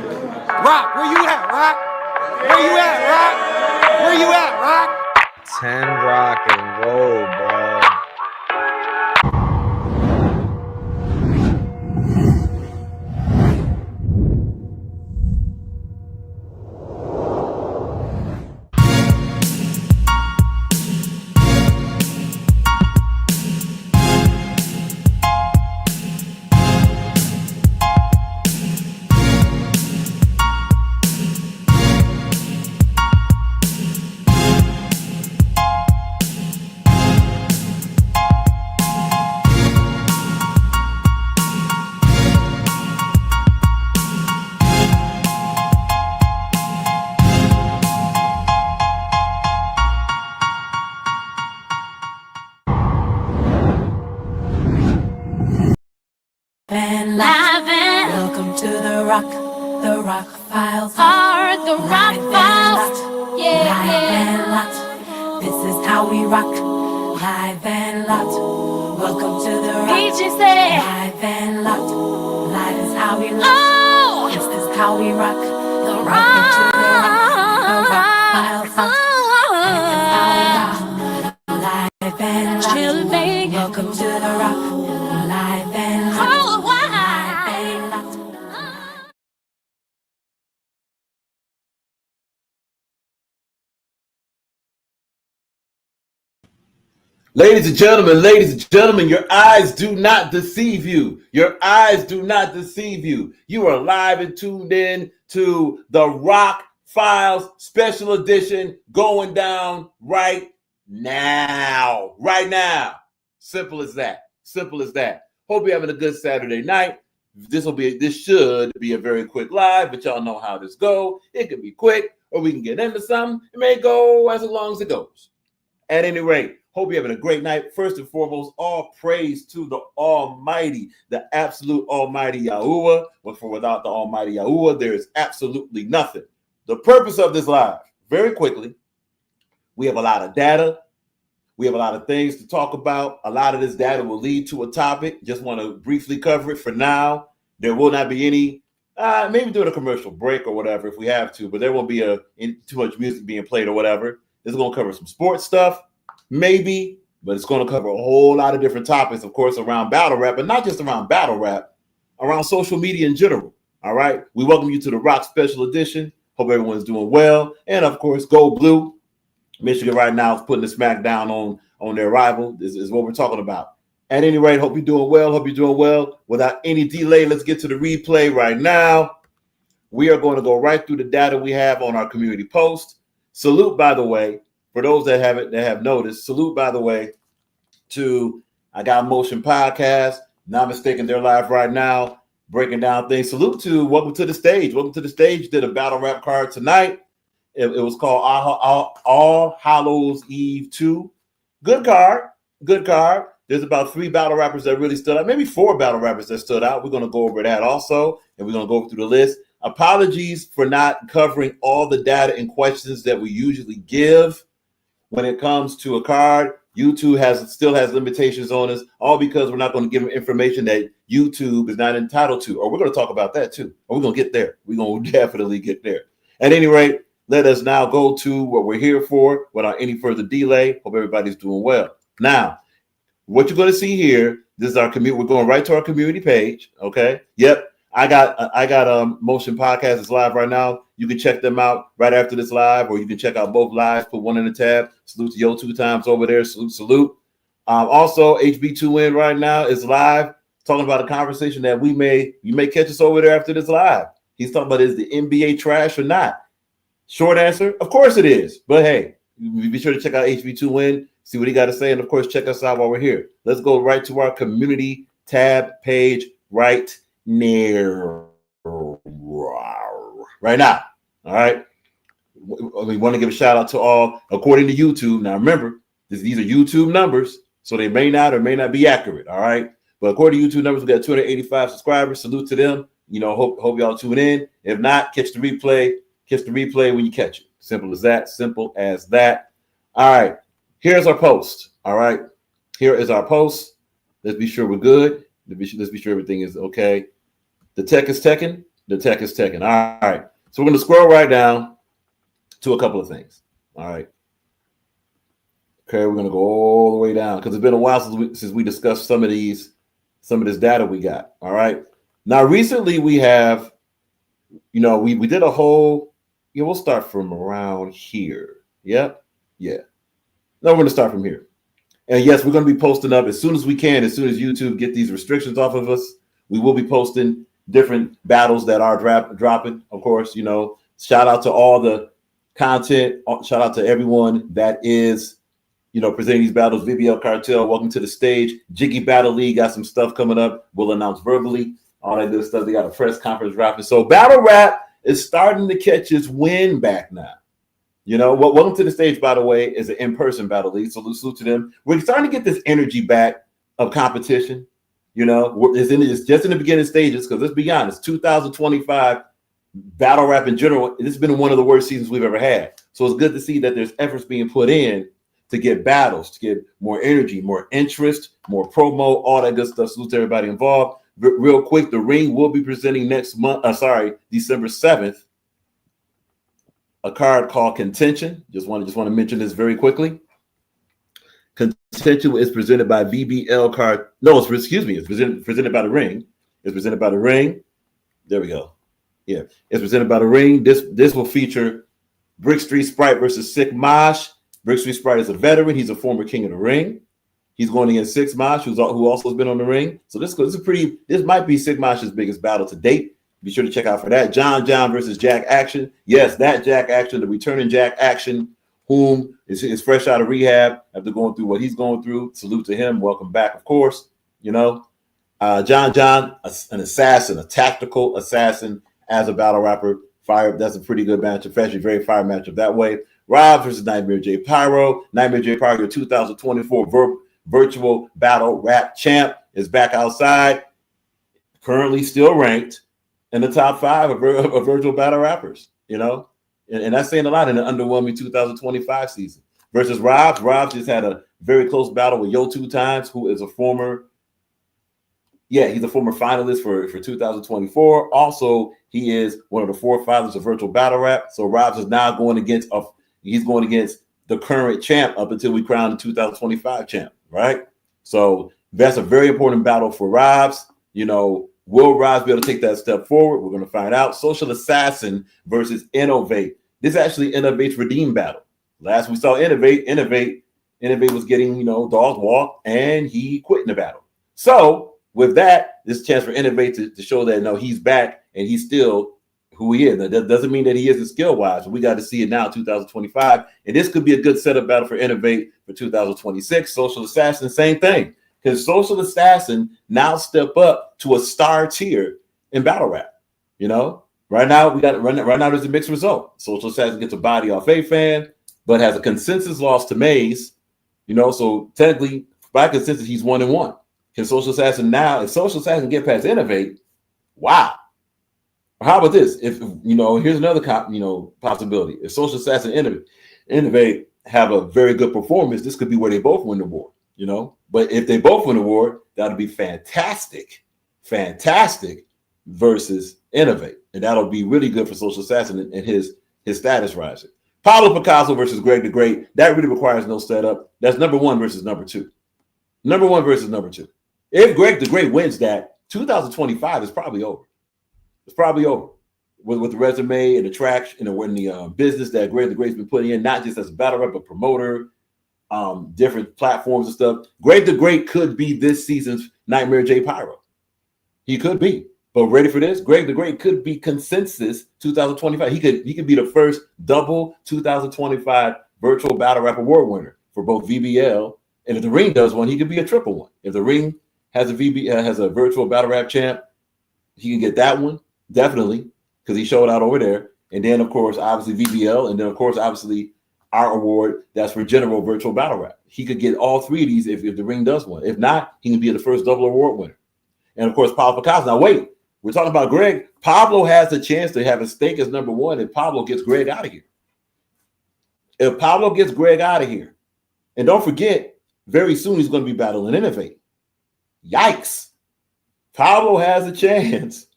Rock, where you at, Rock? Where you at, Rock? Where you at, Rock? 10 rock and roll, bro. Welcome to the Rock Files. The Rock Files. Yeah, yeah. This is how we rock, live and locked. Welcome to the Rock. Live and locked. Live is how we rock. Oh, this is how we rock. The Rock. To the Rock Files. Live and locked. Welcome to the Rock. Live and locked. Ladies and gentlemen, your eyes do not deceive you. Your eyes do not deceive you. You are live and tuned in to the Rock Files Special Edition going down right now. Right now. Simple as that. Simple as that. Hope you're having a good Saturday night. This should be a very quick live, but y'all know how this go. It could be quick, or we can get into something. It may go as long as it goes. At any rate, hope you're having a great night. First and foremost, all praise to the Almighty, the absolute Almighty Yahuwah. For without the Almighty Yahuwah, there is absolutely nothing. The purpose of this live, very quickly, we have a lot of data. We have a lot of things to talk about. A lot of this data will lead to a topic. Just want to briefly cover it for now. There will not be any, maybe during a commercial break or whatever if we have to, but there won't be too much music being played or whatever. This is going to cover some sports stuff. Maybe, but it's going to cover a whole lot of different topics, of course, around battle rap, but not just around battle rap, around social media in general. All right. We welcome you to the Rock Special Edition. Hope everyone's doing well. And of course, Go Blue. Michigan right now is putting the smack down on their rival. This is what we're talking about. At any rate, hope you're doing well. Hope you're doing well. Without any delay, let's get to the replay right now. We are going to go right through the data we have on our community post. Salute, by the way. For those that have noticed, salute, by the way, to I Got Motion Podcast. Not mistaken, they're live right now, breaking down things. Salute to Welcome to the Stage. Welcome to the Stage did a battle rap card tonight. It was called All Hallows Eve 2. Good card. Good card. There's about 3 battle rappers that really stood out. Maybe 4 battle rappers that stood out. We're going to go over that also, and we're going to go through the list. Apologies for not covering all the data and questions that we usually give. When it comes to a card, YouTube still has limitations on us, all because we're not going to give them information that YouTube is not entitled to. Or we're going to talk about that too. Or we're going to get there. We're going to definitely get there. At any rate, let us now go to what we're here for without any further delay. Hope everybody's doing well. Now, what you're going to see here, this is our community. We're going right to our community page. Okay. Yep. I got Motion Podcast is live right now. You can check them out right after this live, or you can check out both lives. Put one in the tab. Salute to Yo 2 times over there. Salute. Also, HB2N right now is live, talking about a conversation that you may catch us over there after this live. He's talking about, is the NBA trash or not? Short answer, of course it is. But hey, be sure to check out HB2N, see what he got to say, and of course check us out while we're here. Let's go right to our community tab page right near right now. All right. We want to give a shout out to all, according to YouTube. Now remember, these are YouTube numbers, so they may not or may not be accurate. All right. But according to YouTube numbers, we got 285 subscribers. Salute to them. You know, hope y'all tune in. If not, catch the replay. Catch the replay when you catch it. Simple as that. Simple as that. All right. Here's our post. All right. Here is our post. Let's be sure we're good. Let's be sure everything is okay. The tech is teching. The tech is teching. All right. So we're going to scroll right down to a couple of things. All right. Okay, we're going to go all the way down because it's been a while since we discussed some of this data we got. All right. Now, recently we have, we did a whole, we'll start from around here. Yep. Yeah. No, we're going to start from here. And yes, we're going to be posting up as soon as we can, as soon as YouTube get these restrictions off of us. We will be posting different battles that are dropping, of course. Shout out to all the content. Shout out to everyone that is, presenting these battles. VBL Cartel, welcome to the stage. Jiggy Battle League got some stuff coming up. We'll announce verbally. All that good stuff. They got a press conference dropping. So battle rap is starting to catch its wind back now. Welcome to the stage, by the way, is an in-person battle league. So salute to them. We're starting to get this energy back of competition. It's just in the beginning stages because let's be honest, 2025 battle rap in general, this has been one of the worst seasons we've ever had. So it's good to see that there's efforts being put in to get battles, to get more energy, more interest, more promo, all that good stuff. Salute to everybody involved. Real quick, the Ring will be presenting December 7th, a card called Contention. Just want to mention this very quickly. Contention is presented by VBL card. No, it's presented by the Ring. It's presented by the Ring. There we go. Yeah, it's presented by the Ring. This will feature Brick Street Sprite versus Sick Mosh. Brick Street Sprite is a veteran. He's a former king of the Ring. He's going against Sick Mosh, who also has been on the Ring. So this might be Sick Mosh's biggest battle to date. Be sure to check out for that. John versus Jack Action. Yes, that Jack Action, the returning Jack Action, whom is fresh out of rehab after going through what he's going through. Salute to him. Welcome back, of course. John, an assassin, a tactical assassin as a battle rapper. Fire. That's a pretty good matchup. Actually, very fire matchup that way. Rob versus Nightmare J. Pyro. Nightmare J. Pyro, your 2024 virtual battle rap champ, is back outside. Currently still ranked in the top 5 of virtual battle rappers, and that's saying a lot in the underwhelming 2025 season. Versus Rob. Rob just had a very close battle with Yo 2 Times, who is a former finalist for 2024. Also, he is one of the forefathers of virtual battle rap. So Robs is now going against the current champ up until we crown the 2025 champ, right? So that's a very important battle for Robs. Will Robs be able to take that step forward? We're going to find out. Social Assassin versus Innovate. This actually Innovate's redeem battle. Last we saw Innovate was getting, dog walk, and he quit in the battle. So with that, this is a chance for Innovate to show that, no, he's back and he's still who he is. That doesn't mean that he isn't skill-wise. We got to see it now, 2025. And this could be a good setup battle for Innovate for 2026. Social Assassin, same thing. Because Social Assassin now step up to a star tier in battle rap. Right now there's a mixed result. Social Assassin gets a body off A-Fan, but has a consensus loss to Maze. So technically, by consensus, he's 1-1. Can Social Assassin if Social Assassin get past Innovate, wow. How about this? If here's another possibility. If Social Assassin and Innovate have a very good performance, this could be where they both win the war. But if they both win the war, that'll be fantastic versus Innovate, and that'll be really good for Social Assassin and his status rising. Pablo Picasso versus Greg the Great. That really requires no setup. That's number 1 versus number 2. Number 1 versus number 2. If Greg the Great wins that, 2025 is probably over. It's probably over with the resume and the traction and the business that Greg the Great's been putting in, not just as a battle rapper, but promoter, different platforms and stuff. Greg the Great could be this season's Nightmare J. Pyro. He could be. But ready for this? Greg the Great could be consensus 2025. He could be the first double 2025 virtual battle rap award winner for both VBL, and if the Ring does one, he could be a triple one. If the Ring has a virtual battle rap champ, he can get that one definitely because he showed out over there. And then of course, obviously VBL, and then of course, obviously our award that's for general virtual battle rap. He could get all 3 of these if the Ring does one. If not, he can be the first double award winner. And of course, Pablo Picasso. Now wait, we're talking about Greg. Pablo has the chance to have a stake as number 1 if Pablo gets Greg out of here. If Pablo gets Greg out of here, and don't forget, very soon he's going to be battling Innovate. Yikes. Pablo has a chance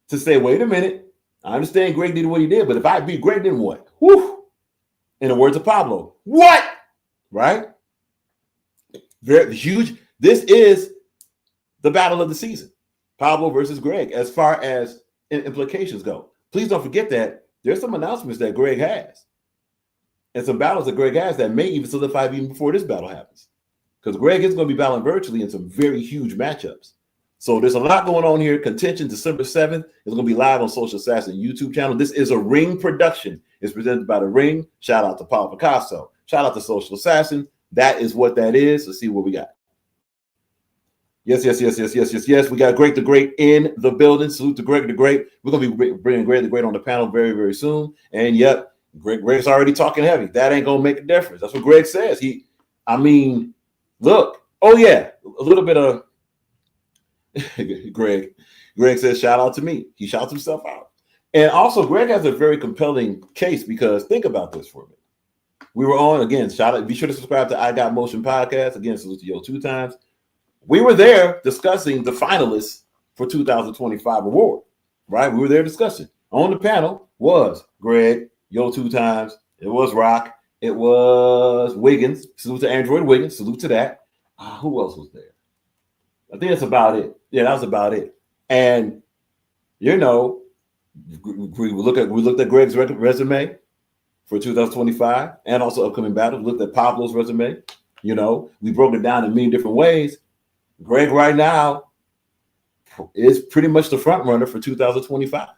to say, wait a minute, I understand Greg did what he did, but if I beat Greg, then what? Whew. In the words of Pablo, what? Right? Very huge. This is the battle of the season. Pablo versus Greg, as far as implications go. Please don't forget that there's some announcements that Greg has and some battles that Greg has that may even solidify even before this battle happens. Because Greg is going to be battling virtually in some very huge matchups. So there's a lot going on here. Contention December 7th is going to be live on Social Assassin YouTube channel. This is a Ring production. It's presented by The Ring. Shout out to Paul Picasso. Shout out to Social Assassin. That is what that is. Let's see what we got. Yes. We got Greg the Great in the building. Salute to Greg the Great. We're going to be bringing Greg the Great on the panel very, very soon. And yep, Greg's already talking heavy. That ain't going to make a difference. That's what Greg says. Look. Oh, yeah. A little bit of Greg says, shout out to me. He shouts himself out. And also, Greg has a very compelling case because think about this for a minute. We were on, again, shout out. Be sure to subscribe to I Got Motion Podcast. Again, salute to Yo 2 times. We were there discussing the finalists for 2025 award, right? We were there discussing. On the panel was Greg, Yo 2 times. It was Rock. It was Wiggins. Salute to Android Wiggins. Salute to that. Who else was there? I think that's about it. Yeah, that was about it. And, we looked at Greg's resume for 2025 and also upcoming battles. We looked at Pablo's resume. We broke it down in many different ways. Greg right now is pretty much the front runner for 2025.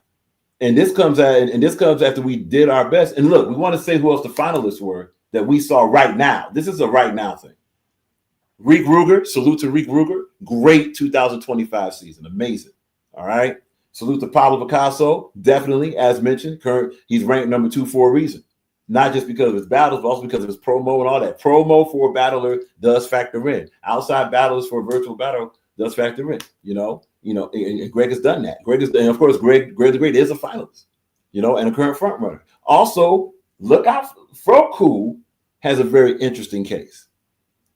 And this comes after we did our best. And look, we want to say who else the finalists were that we saw right now. This is a right now thing. Reek Ruger, salute to Reek Ruger. Great 2025 season. Amazing. All right. Salute to Pablo Picasso. Definitely, as mentioned, he's ranked number 2 for a reason. Not just because of his battles, but also because of his promo and all that. Promo for a battler does factor in. Outside battles for a virtual battle does factor in. And Greg has done that. And of course, Greg the Great is a finalist, and a current front runner. Also, look out. Froku has a very interesting case.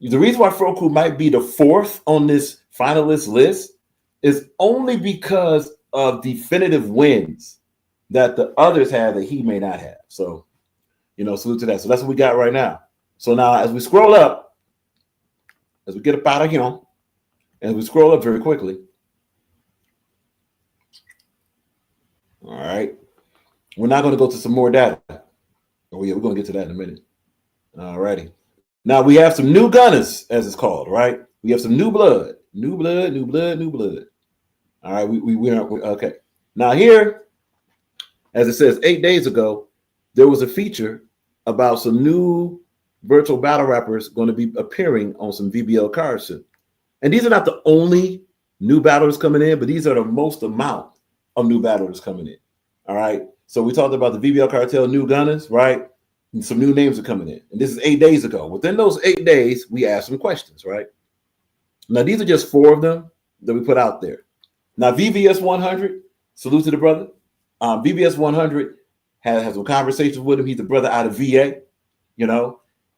The reason why Froku might be the 4th on this finalist list is only because of definitive wins that the others have that he may not have. So, salute to that. So that's what we got right now. So now as we scroll up, as we get up out of here, and we scroll up very quickly. All right. We're not going to go to some more data. Oh, yeah, we're going to get to that in a minute. All righty. Now we have some new gunners, as it's called, right? We have some new blood. New blood. All right, we're okay. Now here, as it says, 8 days ago, there was a feature about some new virtual battle rappers going to be appearing on some VBL cards soon. And these are not the only new battlers coming in, but these are the most amount of new battlers coming in. All right. So we talked about the VBL cartel new gunners, right? And some new names are coming in. And this is 8 days ago. Within those 8 days, we asked some questions, right? Now, these are just 4 of them that we put out there. Now, VVS 100, salute to the brother. VVS 100 has some conversations with him. He's a brother out of VA.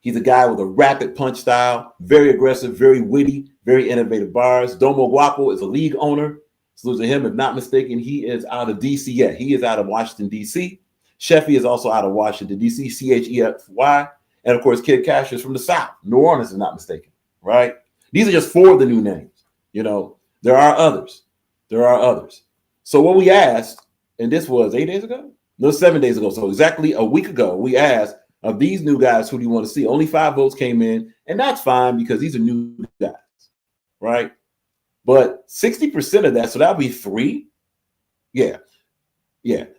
He's a guy with a rapid punch style, very aggressive, very witty, very innovative bars. Domo Guapo is a league owner. Salute to him. If not mistaken, he is out of DC. Yeah, he is out of Washington, DC. Sheffy is also out of Washington, D.C., CHEFY. And, of course, Kid Cash is from the South, New Orleans, if not mistaken, right? These are just 4 of the new names. There are others. So what we asked, and this was 8 days ago? No, 7 days ago. So exactly a week ago, we asked, of these new guys, who do you want to see? Only 5 votes came in, and that's fine because these are new guys, right? But 60% of that, so that would be 3. Yeah.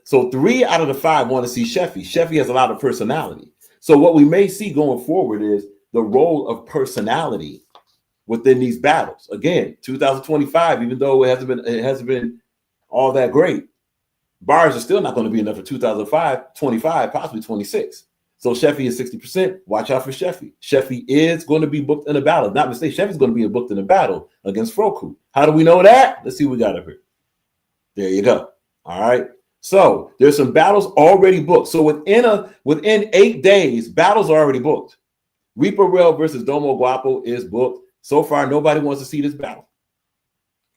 So 3 out of the 5 want to see Sheffy. Sheffy has a lot of personality. So what we may see going forward is the role of personality within these battles. Again, 2025, even though it hasn't been all that great, bars are still not going to be enough for 2025, possibly 26. So Sheffy is 60%. Watch out for Sheffy. Sheffy is going to be booked in a battle. Not mistake, Sheffy's going to be booked in a battle against Froku. How do we know that? Let's see what we got up here. There you go. All right. So there's some battles already booked. So within 8 days, battles are already booked. Reaper Rail versus Domo Guapo is booked. So far, nobody wants to see this battle.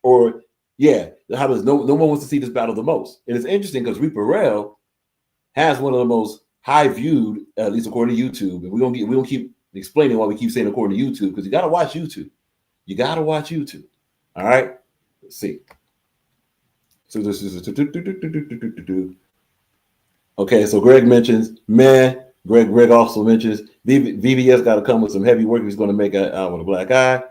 Or, Yeah, how does no one wants to see this battle the most? And it's interesting because Reaper Rail has one of the most high viewed, at least according to YouTube. And we don't keep explaining why we keep saying according to YouTube, because you got to watch YouTube. You got to watch YouTube. All right. Let's see. So this is okay. So Greg mentions, man. Greg also mentions VVS got to come with some heavy work. He's going to make a with a black eye.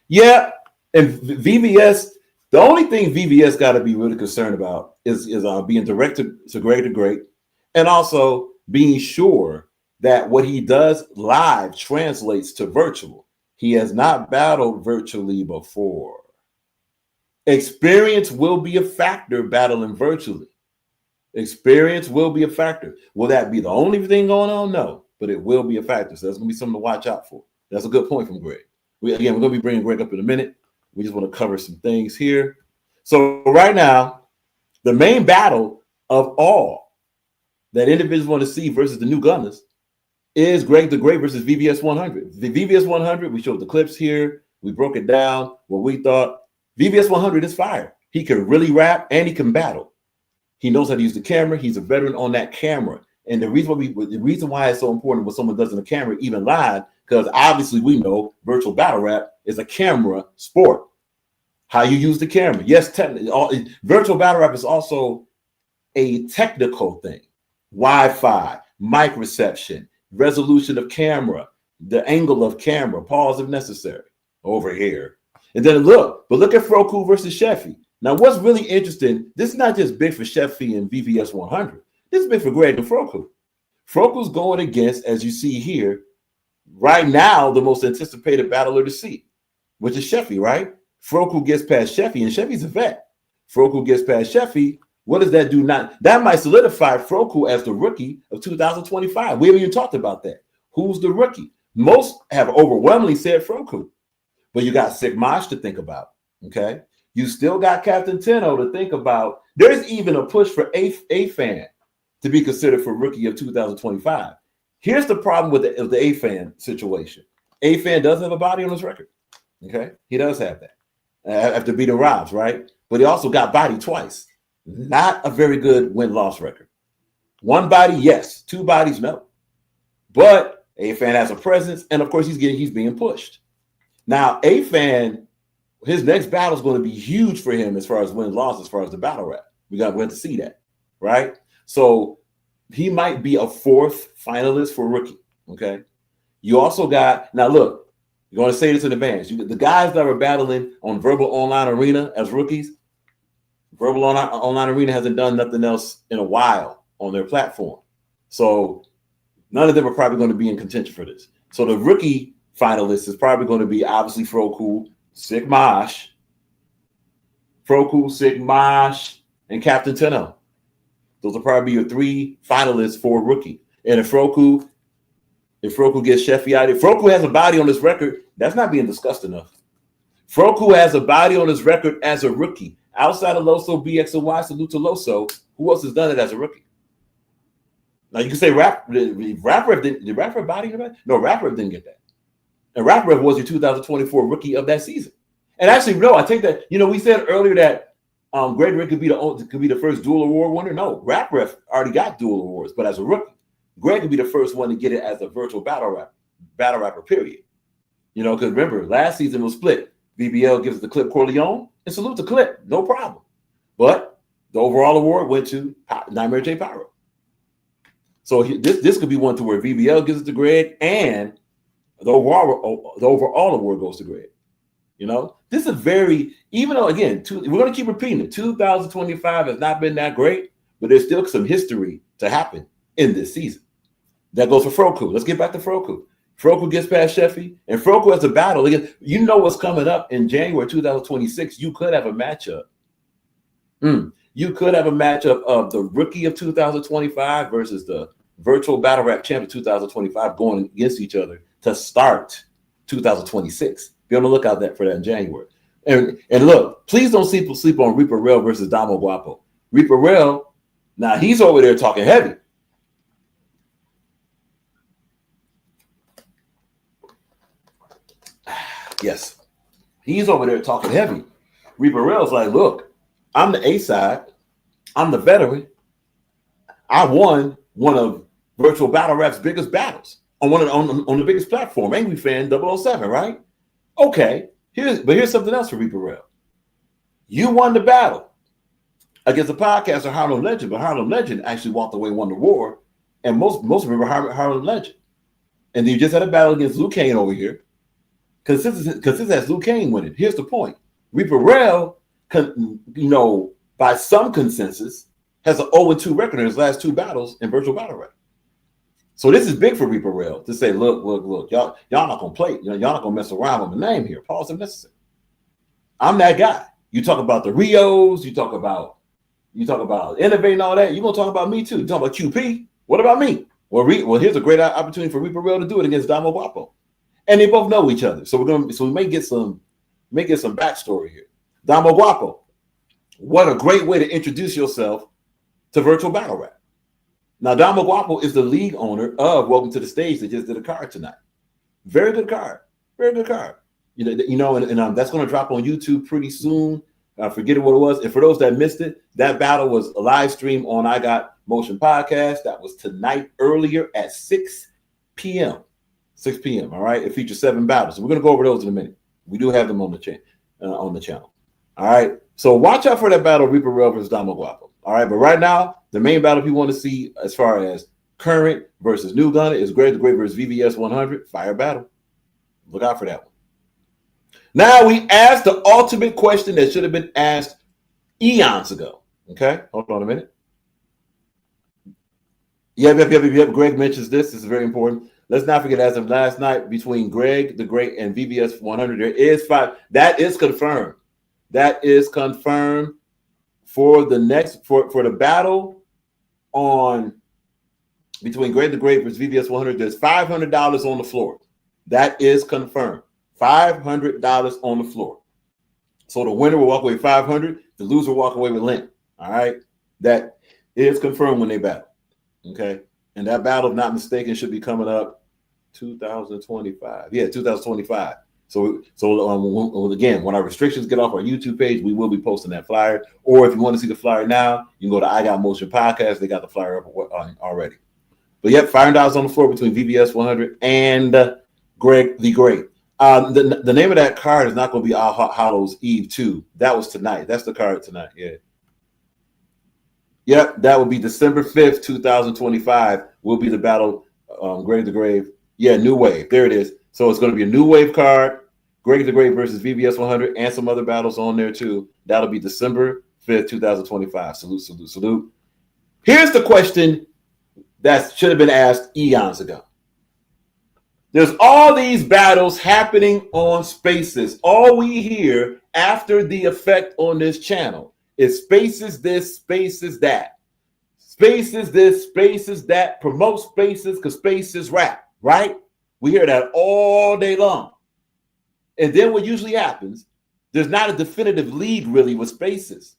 Yeah, and VVS. The only thing VVS got to be really concerned about is being directed to Greg the Great, and also being sure that what he does live translates to virtual. He has not battled virtually before. Experience will be a factor battling virtually. Experience will be a factor. Will that be the only thing going on? No, but it will be a factor. So that's going to be something to watch out for. That's a good point from Greg. We're going to be bringing Greg up in a minute. We just want to cover some things here. So right now, the main battle of all that individuals want to see versus the new Gunners is Greg the Great versus VVS 100. The VVS 100, we showed the clips here. We broke it down. What we thought. VVS 100 is fire. He can really rap and he can battle. He knows how to use the camera. He's a veteran on that camera. And the reason why it's so important what someone does in the camera, even live, because obviously we know virtual battle rap is a camera sport. How you use the camera. Yes, virtual battle rap is also a technical thing. Wi-Fi, mic reception, resolution of camera, the angle of camera, pause if necessary, over here. And then look at Froku versus Sheffy. Now, what's really interesting, this is not just big for Sheffy and VVS 100. This is big for Greg and Froku. Froku's going against, as you see here, right now, the most anticipated battler to see, which is Sheffy, right? Froku gets past Sheffy, and Sheffy's a vet. Froku gets past Sheffy. What does that do? That might solidify Froku as the rookie of 2025. We haven't even talked about that. Who's the rookie? Most have overwhelmingly said Froku, but you got Sigmash to think about, okay? You still got Captain Tenno to think about. There's even a push for A-Fan to be considered for rookie of 2025. Here's the problem with the A-Fan situation. A-Fan does have a body on his record, okay? He does have that after beating Robs, right? But he also got body twice. Not a very good win-loss record. One body, yes. Two bodies, no. But A-Fan has a presence, and of course he's being pushed. Now, A-Fan, his next battle is going to be huge for him as far as win-loss, as far as the battle rap. We have to see that, right? So he might be a fourth finalist for rookie, okay? You also got, now look, you're going to say this in advance. The guys that are battling on Verbal Online Arena as rookies, Verbal Online Arena hasn't done nothing else in a while on their platform. So none of them are probably going to be in contention for this. So the rookie finalist is probably going to be obviously Froku, Sigmash, and Captain Tenno. Those will probably be your three finalists for rookie. And if Froku gets Sheffy out, if Froku has a body on his record, that's not being discussed enough. Froku has a body on his record as a rookie. Outside of Loso, BX, and Y, salute to Loso. Who else has done it as a rookie? Now you can say did Rap Rev body in the back? No, Rap Rev didn't get that. And Rap Rev was your 2024 rookie of that season. And actually, no, I take that. We said earlier that Greg Rick could be the first dual award winner. No, Rap Rev already got dual awards, but as a rookie, Greg could be the first one to get it as a virtual battle rapper, period. Because remember, last season was split. BBL gives the Clip Corleone, and salute to Clip, no problem. But the overall award went to Nightmare J. Pyro. So this could be one to where BBL gives it to Greg, and the overall award goes to Greg. This is very, even though, again, we're going to keep repeating it. 2025 has not been that great, but there's still some history to happen in this season. That goes for Froku. Let's get back to Froku. Froku gets past Sheffy, and Froku has a battle. Again, what's coming up in January 2026. You could have a matchup. You could have a matchup of the rookie of 2025 versus the virtual battle rap champion 2025 going against each other to start 2026. Be on the lookout for that in January. And look, please don't sleep on Reaper Rail versus Damo Guapo. Reaper Rail, now he's over there talking heavy. Yes, he's over there talking heavy. Reaper Rail's like, look, I'm the A side. I'm the veteran. I won one of Virtual Battle Rap's biggest battles on the biggest platform, Angry Fan 007, right? Okay. Here's something else for Reaper Rail. You won the battle against a podcaster, Harlem Legend, but Harlem Legend actually walked away and won the war. And most remember Harlem Legend. And then you just had a battle against Luke Kane over here. Consensus has Luke Kane winning. Here's the point. Reaper Rail, by some consensus, has an 0-2 record in his last 2 battles in Virtual Battle Rap. So this is big for Reaper Rail to say, look, y'all not gonna play, y'all not gonna mess around with my name here. Pause if necessary. I'm that guy. You talk about the Rios, you talk about innovating all that. You're gonna talk about me too. You talk about QP. What about me? Well, here's a great opportunity for Reaper Rail to do it against Damo Guapo, and they both know each other. So we may get some backstory here. Damo Guapo, what a great way to introduce yourself to Virtual Battle Rap. Now, Damo Guapo is the league owner of Welcome to the Stage that just did a card tonight. Very good card. Very good card. And that's going to drop on YouTube pretty soon. I forget what it was. And for those that missed it, that battle was a live stream on I Got Motion Podcast. That was tonight earlier at 6 p.m. 6 p.m. All right. It features 7 battles. So we're going to go over those in a minute. We do have them on the channel. All right. So watch out for that battle, Reaper Rail versus Damo Guapo. All right. But right now, the main battle people want to see as far as current versus new gunner is Greg the Great versus VVS 100. Fire battle. Look out for that one. Now we asked the ultimate question that should have been asked eons ago. Okay. Hold on a minute. Yep. Greg mentions this. This is very important. Let's not forget, as of last night, between Greg the Great and VVS 100, there is 5. That is confirmed. That is confirmed for the next for the battle on between Greg the Great versus VVS 100. There's $500 on the floor. That is confirmed. $500 on the floor. So the winner will walk away with $500. The loser will walk away with Lent. All right. That is confirmed when they battle. Okay. And that battle, if not mistaken, should be coming up 2025. Yeah, 2025. So again, when our restrictions get off our YouTube page, we will be posting that flyer. Or if you want to see the flyer now, you can go to I Got Motion Podcast. They got the flyer up already. But yep, $500 on the floor between VVS 100 and Greg the Great. The name of that card is not going to be All Hallows Eve 2. That was tonight. That's the card tonight. Yeah. Yep, that will be December 5th, 2025. Will be the battle, Greg the Grave. Yeah, New Wave. There it is. So it's going to be a New Wave card, Greg the Great versus VVS 100, and some other battles on there too. That'll be December 5th, 2025. Salute. Here's the question that should have been asked eons ago. There's all these battles happening on Spaces. All we hear after the effect on this channel is Spaces this, Spaces that. Spaces this, Spaces that. Promote Spaces because Spaces rap, right? We hear that all day long. And then what usually happens, there's not a definitive league really with Spaces.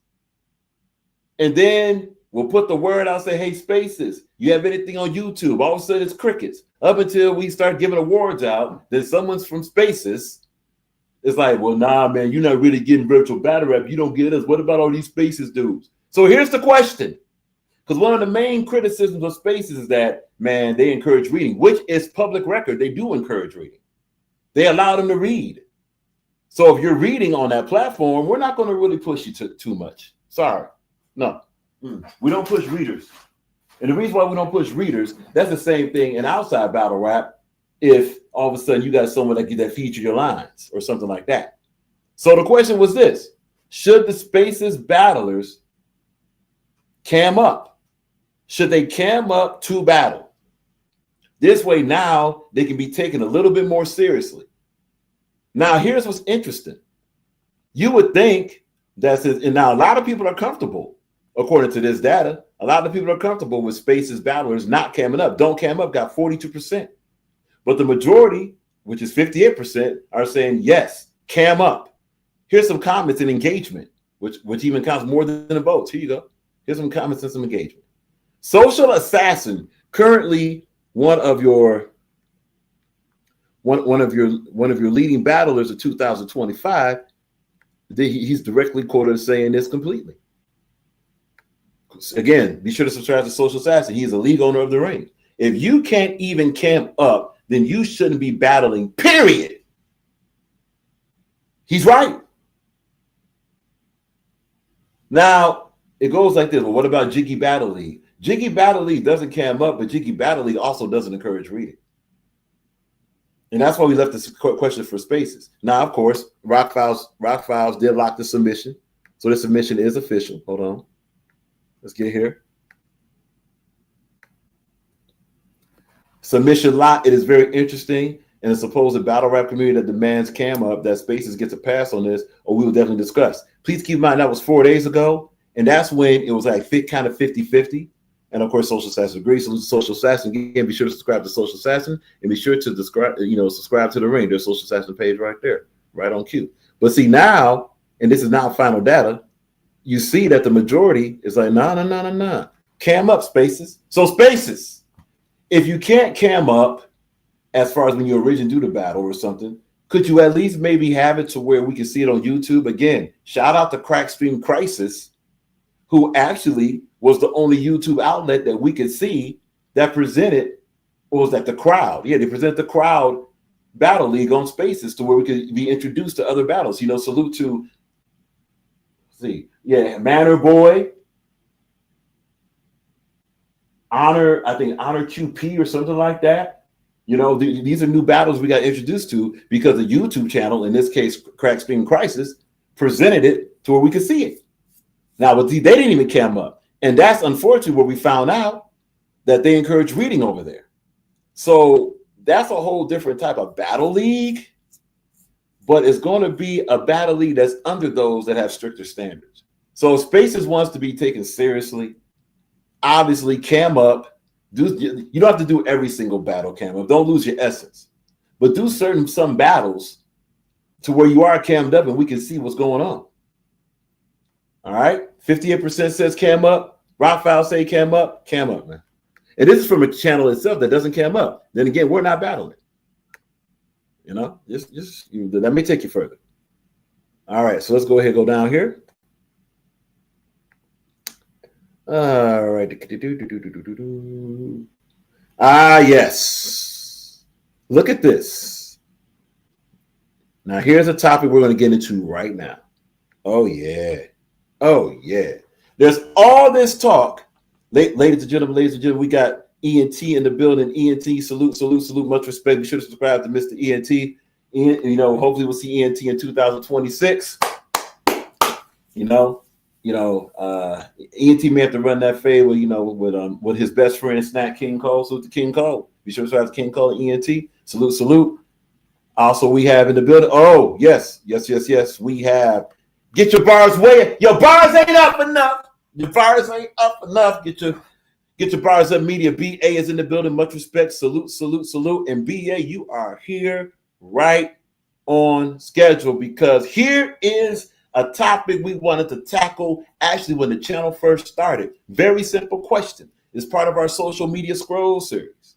And then we'll put the word out, say, hey, Spaces, you have anything on YouTube? All of a sudden it's crickets. Up until we start giving awards out, then someone's from Spaces. It's like, well, nah, man, you're not really getting Virtual Battle Rap. You don't get us. What about all these Spaces dudes? So here's the question. Because one of the main criticisms of Spaces is that, man, they encourage reading, which is public record. They do encourage reading. They allow them to read. So if you're reading on that platform, we're not going to really push you too much. Sorry. No. We don't push readers. And the reason why we don't push readers, that's the same thing in outside battle rap. If all of a sudden you got someone that feeds you your lines or something like that. So the question was this: should the Spaces battlers cam up? Should they cam up to battle? This way now they can be taken a little bit more seriously. Now here's what's interesting. You would think and now a lot of people are comfortable, according to this data, a lot of people are comfortable with Spaces battlers not camming up. Don't cam up got 42%. But the majority, which is 58%, are saying, yes, cam up. Here's some comments and engagement, which even counts more than the votes. Here you go. Here's some comments and some engagement. Social Assassin, currently one of your leading battlers of 2025, He's directly quoted as saying this completely. Again, be sure to subscribe to Social Assassin. He is a league owner of the ring. If you can't even camp up, then you shouldn't be battling, period. He's right. Now, it goes like this. Well, what about Jiggy Battle League? Jiggy Battle League doesn't cam up, but Jiggy Battle League also doesn't encourage reading. And that's why we left this question for spaces. Now, of course, Rock Files did lock the submission. So the submission is official. Hold on. Let's get here. Submission lock. It is very interesting. And the supposed battle rap community that demands cam up, that spaces gets a pass on this, or we will definitely discuss. Please keep in mind that was 4 days ago. And that's when it was like kind of 50-50. And of course, Social Assassin agrees. So Social Assassin, again, be sure to subscribe to Social Assassin and be sure to subscribe to the ring. There's Social Assassin page right there, right on cue. But see now, and this is now final data, you see that the majority is like, nah. Cam up, spaces. So spaces, if you can't cam up as far as when you originally do the battle or something, could you at least maybe have it to where we can see it on YouTube? Again, shout out to Crack Stream Crisis, who actually was the only YouTube outlet that we could see that presented, what was that, the crowd? Yeah, they presented the crowd battle league on spaces to where we could be introduced to other battles. Salute to, Manor Boy, Honor QP or something like that. These are new battles we got introduced to because the YouTube channel, in this case, Crack Stream Crisis, presented it to where we could see it. Now, but they didn't even cam up. And that's unfortunately where we found out that they encourage reading over there. So that's a whole different type of battle league, but it's going to be a battle league that's under those that have stricter standards. So Spaces wants to be taken seriously. Obviously, cam up. You don't have to do every single battle cam up. Don't lose your essence. But do some battles to where you are cammed up and we can see what's going on. All right, 58% says cam up. Rock Files say cam up, man. And this is from a channel itself that doesn't cam up. Then again, we're not battling. Just let me take you further. All right, so let's go ahead and go down here. All right. Yes. Look at this. Now, here's a topic we're going to get into right now. Oh, yeah. There's all this talk. Ladies and gentlemen, we got ENT in the building. ENT, salute. Much respect. Be sure to subscribe to Mr. ENT. Hopefully we'll see ENT in 2026. ENT may have to run that fade with his best friend Snack King Cole. Salute to King Cole. Be sure to subscribe to King Cole and ENT. Salute. Also, we have in the building. Oh, yes. We have. Get your bars way. Your bars ain't up enough. Get your bars up. Media BA is in the building. Much respect. Salute. And BA, you are here right on schedule because here is a topic we wanted to tackle actually when the channel first started. Very simple question. It's part of our social media scroll series,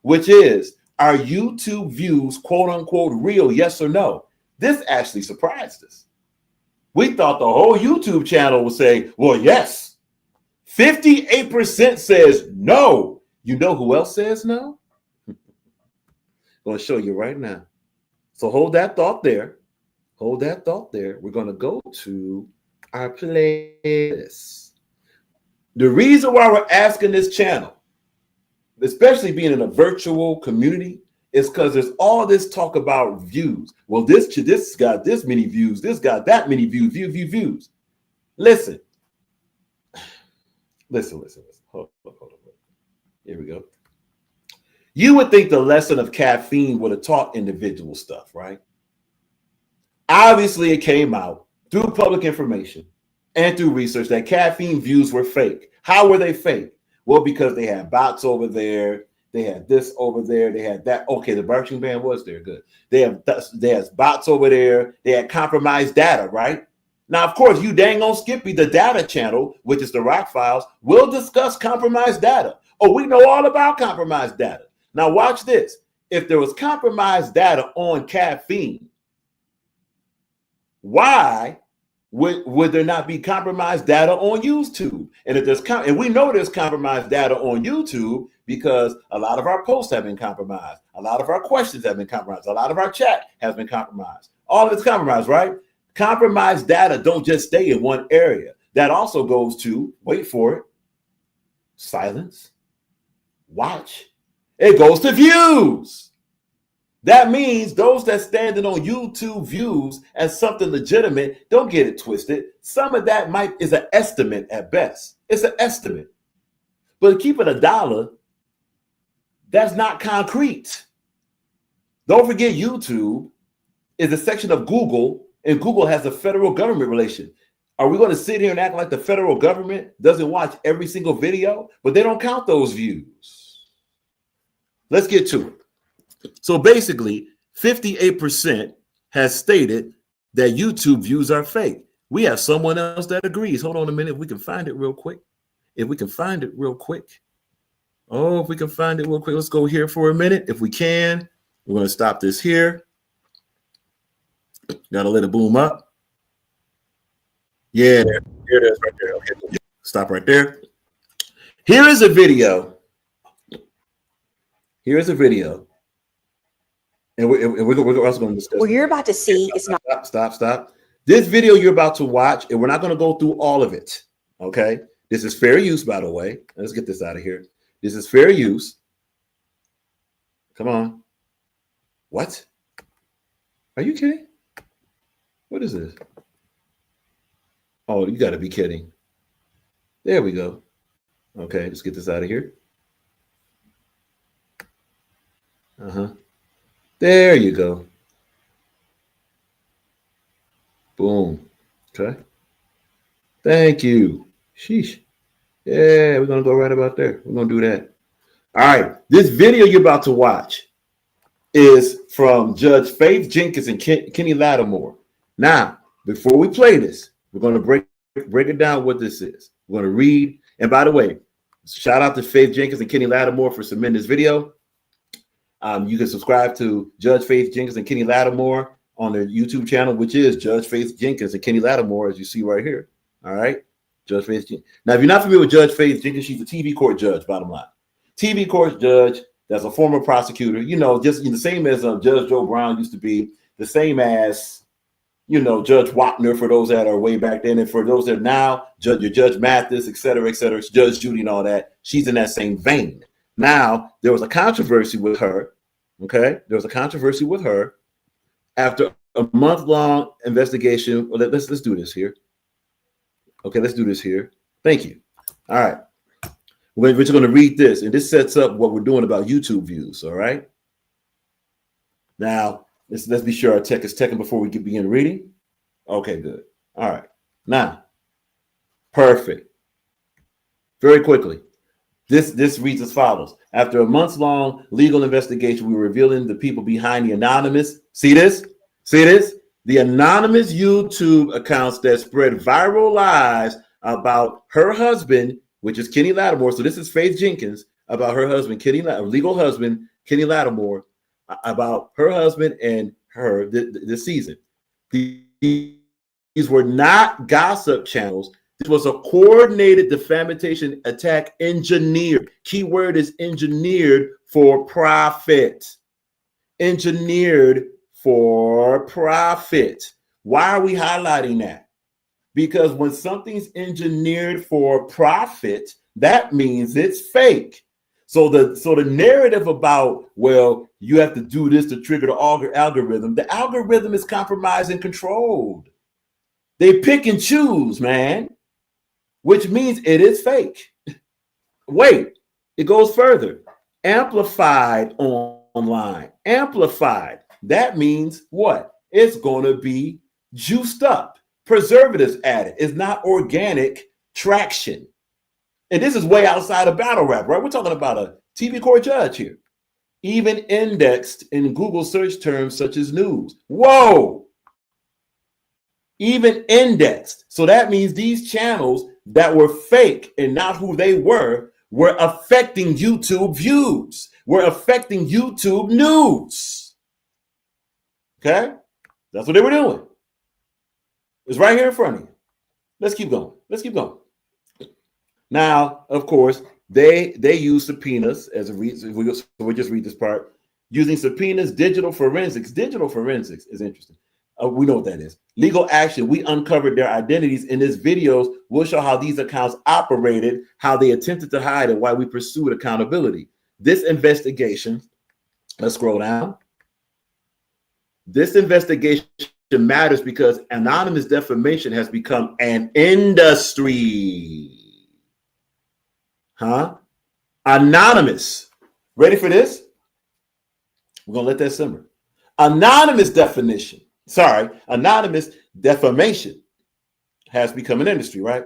which is, are YouTube views quote unquote real? Yes or no? This actually surprised us. We thought the whole YouTube channel would say, well, yes. 58% says no. You know who else says no? I'm going to show you right now. So hold that thought there. We're going to go to our playlist. The reason why we're asking this channel, especially being in a virtual community, is because there's all this talk about views. Well, this got this many views. This got that many views. Views. Listen. Hold on. Here we go. You would think the lesson of caffeine would have taught individual stuff, right? Obviously, it came out through public information and through research that caffeine views were fake. How were they fake? Well, because they had bots over there. They had this over there. They had that. Okay, the marching band was there. Good. They had bots over there. They had compromised data, right? Now, of course, you dang on Skippy, the data channel, which is the Rock Files, will discuss compromised data. Oh, we know all about compromised data. Now, watch this. If there was compromised data on caffeine, why would there not be compromised data on YouTube? And if there's and we know there's compromised data on YouTube because a lot of our posts have been compromised, a lot of our questions have been compromised, a lot of our chat has been compromised. All of it's compromised, right? Compromised data don't just stay in one area. That also goes to, wait for it, silence, watch. It goes to views. That means those that standing on YouTube views as something legitimate, don't get it twisted. Some of that is an estimate at best. It's an estimate. But keep it $1, that's not concrete. Don't forget YouTube is a section of Google, and Google has a federal government relation. Are we going to sit here and act like the federal government doesn't watch every single video? But they don't count those views. Let's get to it. So basically, 58% has stated that YouTube views are fake. We have someone else that agrees. Hold on a minute. If we can find it real quick. If we can find it real quick. Oh, if we can find it real quick. Let's go here for a minute. If we can, we're going to stop this here. Got to let it boom up. Yeah, there it is right there. Okay, stop right there. Here is a video. Here is a video. And we're also going to discuss. What you're about to see is not. Stop. This video you're about to watch, and we're not going to go through all of it. Okay. This is fair use, by the way. Let's get this out of here. This is fair use. Come on. What? Are you kidding? What is this? Oh, you got to be kidding. There we go. Okay. Let's get this out of here. There you go. Boom. Okay. Thank you. Sheesh. Yeah, we're going to go right about there. We're going to do that. All right. This video you're about to watch is from Judge Faith Jenkins and Kenny Lattimore. Now, before we play this, we're going to break it down what this is. We're going to read. And by the way, shout out to Faith Jenkins and Kenny Lattimore for submitting this video. You can subscribe to Judge Faith Jenkins and Kenny Lattimore on their YouTube channel, which is Judge Faith Jenkins and Kenny Lattimore, as you see right here. All right. Judge Faith Jenkins. Now, if you're not familiar with Judge Faith Jenkins, she's a TV court judge, bottom line. TV court judge that's a former prosecutor, just the same as Judge Joe Brown used to be, the same as, Judge Wapner for those that are way back then. And for those that are now, Judge Mathis, et cetera, Judge Judy and all that, she's in that same vein. Now, there was a controversy with her, okay? There was a controversy with her after a month-long investigation. Well, let's do this here. Okay, let's do this here. Thank you. All right. We're just going to read this, and this sets up what we're doing about YouTube views, all right? Now, let's be sure our tech is teching before we begin reading. Okay, good. All right. Now, perfect. Very quickly. This reads as follows. After a months-long legal investigation, we were revealing the people behind the anonymous, see this? The anonymous YouTube accounts that spread viral lies about her husband, which is Kenny Lattimore. So this is Faith Jenkins about her husband, legal husband, Kenny Lattimore, about her husband and her this season. These were not gossip channels. This was a coordinated defamation attack engineered. Keyword is engineered for profit. Engineered for profit. Why are we highlighting that? Because when something's engineered for profit, that means it's fake. So the narrative about, well, you have to do this to trigger the algorithm is compromised and controlled. They pick and choose, man, which means it is fake. Wait, it goes further. Amplified online. Amplified. That means what? It's going to be juiced up. Preservatives added. It's not organic traction. And this is way outside of battle rap, right? We're talking about a TV court judge here. Even indexed in Google search terms such as news. Whoa! Even indexed. So that means these channels that were fake and not who they were affecting YouTube views. Were affecting YouTube news. Okay? That's what they were doing. It's right here in front of you. Let's keep going. Let's keep going. Now, of course, they use subpoenas as a reason. We'll just read this part. Using subpoenas, digital forensics. Digital forensics is interesting. We know what that is. Legal action. We uncovered their identities in this videos. We'll show how these accounts operated, how they attempted to hide, and why we pursued accountability. This investigation, let's scroll down. This investigation matters because anonymous defamation has become an industry. Anonymous. Ready for this? We're going to let that simmer. Anonymous defamation has become an industry, right?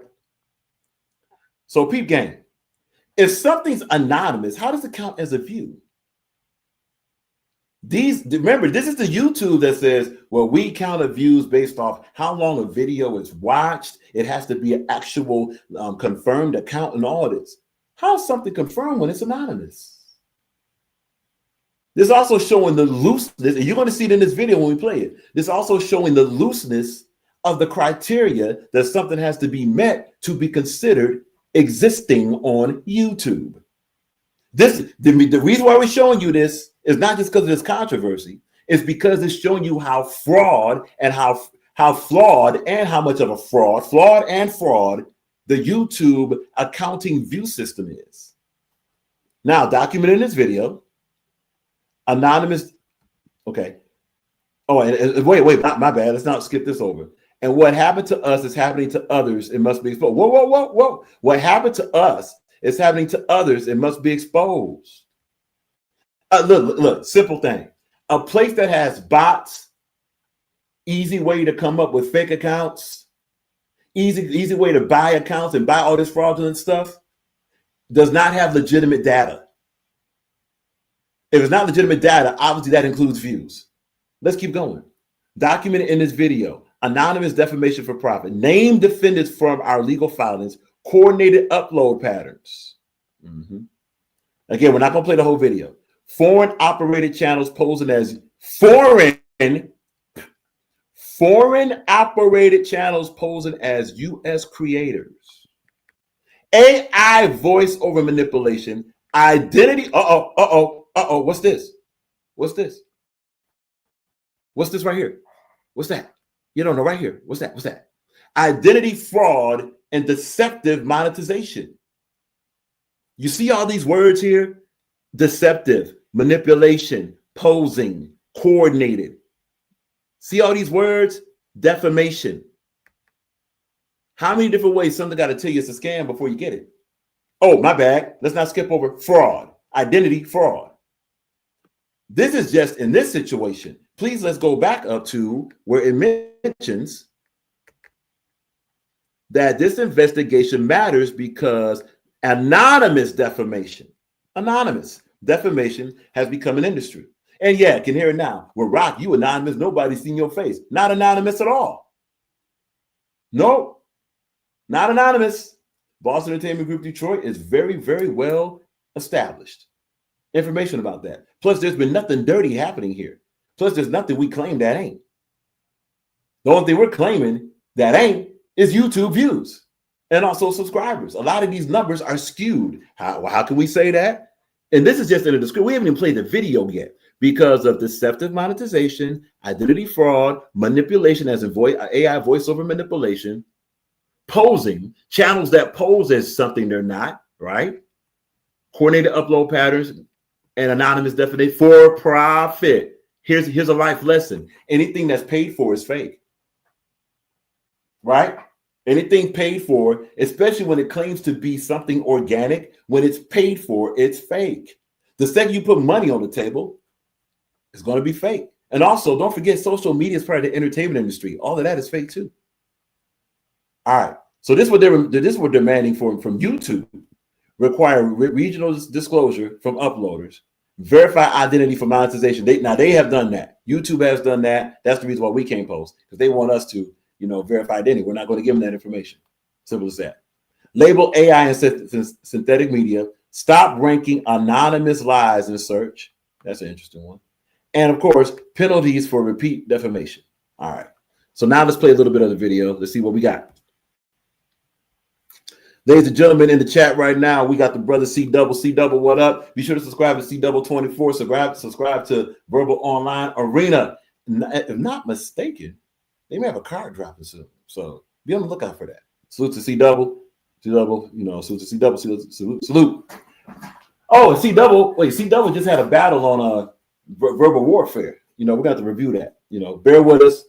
So peep game. If something's anonymous, how does it count as a view? Remember, this is the YouTube that says, well, we count views based off how long a video is watched. It has to be an actual confirmed account and all this. How is something confirmed when it's anonymous? This is also showing the looseness, and you're going to see it in this video when we play it. This is also showing the looseness of the criteria that something has to be met to be considered existing on YouTube. The reason why we're showing you this is not just because of this controversy. It's because it's showing you how flawed and how flawed and how much of a fraud the YouTube accounting view system is. Now, documented in this video, anonymous. Okay. Oh, and wait, my bad. Let's not skip this over. And what happened to us is happening to others. It must be exposed. Whoa. What happened to us is happening to others. It must be exposed. Look, simple thing. A place that has bots, easy way to come up with fake accounts, easy way to buy accounts and buy all this fraudulent stuff, does not have legitimate data. If it's not legitimate data, obviously that includes views. Let's keep going. Documented in this video, anonymous defamation for profit. Name defendants from our legal filings, coordinated upload patterns. Again, we're not going to play the whole video. Foreign operated channels posing as foreign operated channels posing as U.S. creators. AI voice over manipulation. Identity. What's this? What's this right here? What's that? You don't know right here. What's that? Identity fraud and deceptive monetization. You see all these words here? Deceptive, manipulation, posing, coordinated. See all these words? Defamation. How many different ways something got to tell you it's a scam before you get it? Oh, my bad. Let's not skip over fraud, identity fraud. This is just in this situation. Please, let's go back up to where it mentions that this investigation matters because anonymous defamation has become an industry. And yeah, I can hear it now. Well, Rock, you anonymous. Nobody's seen your face. Not anonymous at all. No, not anonymous. Boston Entertainment Group Detroit is very, very well established. Information about that. Plus, there's been nothing dirty happening here. Plus, there's nothing we claim that ain't. The only thing we're claiming that ain't is YouTube views and also subscribers. A lot of these numbers are skewed. How can we say that? And this is just in the description. We haven't even played the video yet because of deceptive monetization, identity fraud, manipulation as in AI voiceover manipulation, posing, channels that pose as something they're not, right? Coordinated upload patterns and anonymous defamation for profit. Here's a life lesson. Anything that's paid for is fake, right? Anything paid for, especially when it claims to be something organic, when it's paid for, it's fake. The second you put money on the table, it's going to be fake. And also, don't forget, social media is part of the entertainment industry. All of that is fake too. All right. So this is what they're demanding from YouTube. Require regional disclosure from uploaders. Verify identity for monetization. They have done that. YouTube has done that. That's the reason why we can't post, because they want us to, verify identity. We're not going to give them that information. Simple as that. Label AI and synthetic media. Stop ranking anonymous lies in search. That's an interesting one. And of course, penalties for repeat defamation. All right. So now let's play a little bit of the video. Let's see what we got. Ladies and gentlemen, in the chat right now, we got the brother C Double. C Double, what up? Be sure to subscribe to C Double 24. Subscribe to Verbal Online Arena. If not mistaken, they may have a card dropping soon. So be on the lookout for that. Salute to C Double. C Double, salute to C Double. Salute. Oh, and C Double. Wait, C Double just had a battle on Verbal Warfare. We're going to have to review that. Bear with us.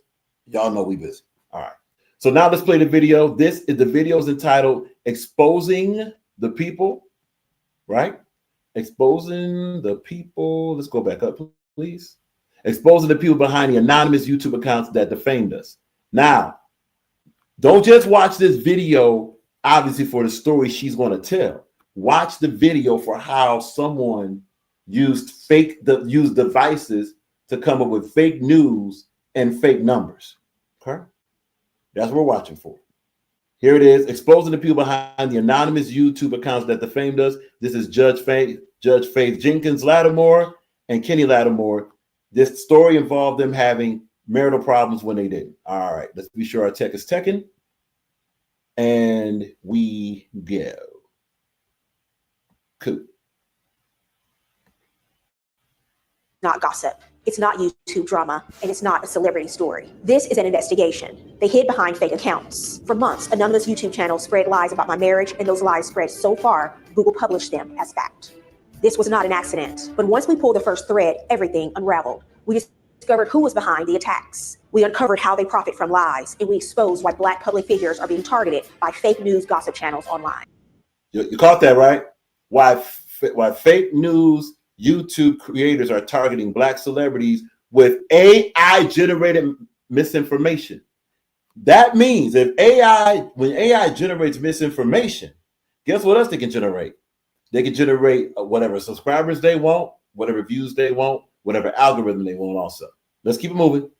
Y'all know we busy. All right. So now let's play the video. The video is entitled Exposing the People, right? Exposing the people. Let's go back up, please. Exposing the people behind the anonymous YouTube accounts that defamed us. Now, don't just watch this video, obviously, for the story she's going to tell. Watch the video for how someone used devices to come up with fake news and fake numbers. Okay? That's what we're watching for. Here it is, exposing the people behind the anonymous YouTube accounts that defamed us. This is Judge Faith Jenkins Lattimore and Kenny Lattimore. This story involved them having marital problems when they didn't. All right, let's be sure our tech is teching. And we go. Cool. Not gossip. It's not YouTube drama, and it's not a celebrity story. This is an investigation. They hid behind fake accounts. For months, anonymous YouTube channels spread lies about my marriage, and those lies spread so far, Google published them as fact. This was not an accident, but once we pulled the first thread, everything unraveled. We discovered who was behind the attacks. We uncovered how they profit from lies, and we exposed why Black public figures are being targeted by fake news gossip channels online. You caught that, right? Why fake news YouTube creators are targeting Black celebrities with AI-generated misinformation. That means when AI generates misinformation, guess what else they can generate? They can generate whatever subscribers they want, whatever views they want, whatever algorithm they want also. Let's keep it moving.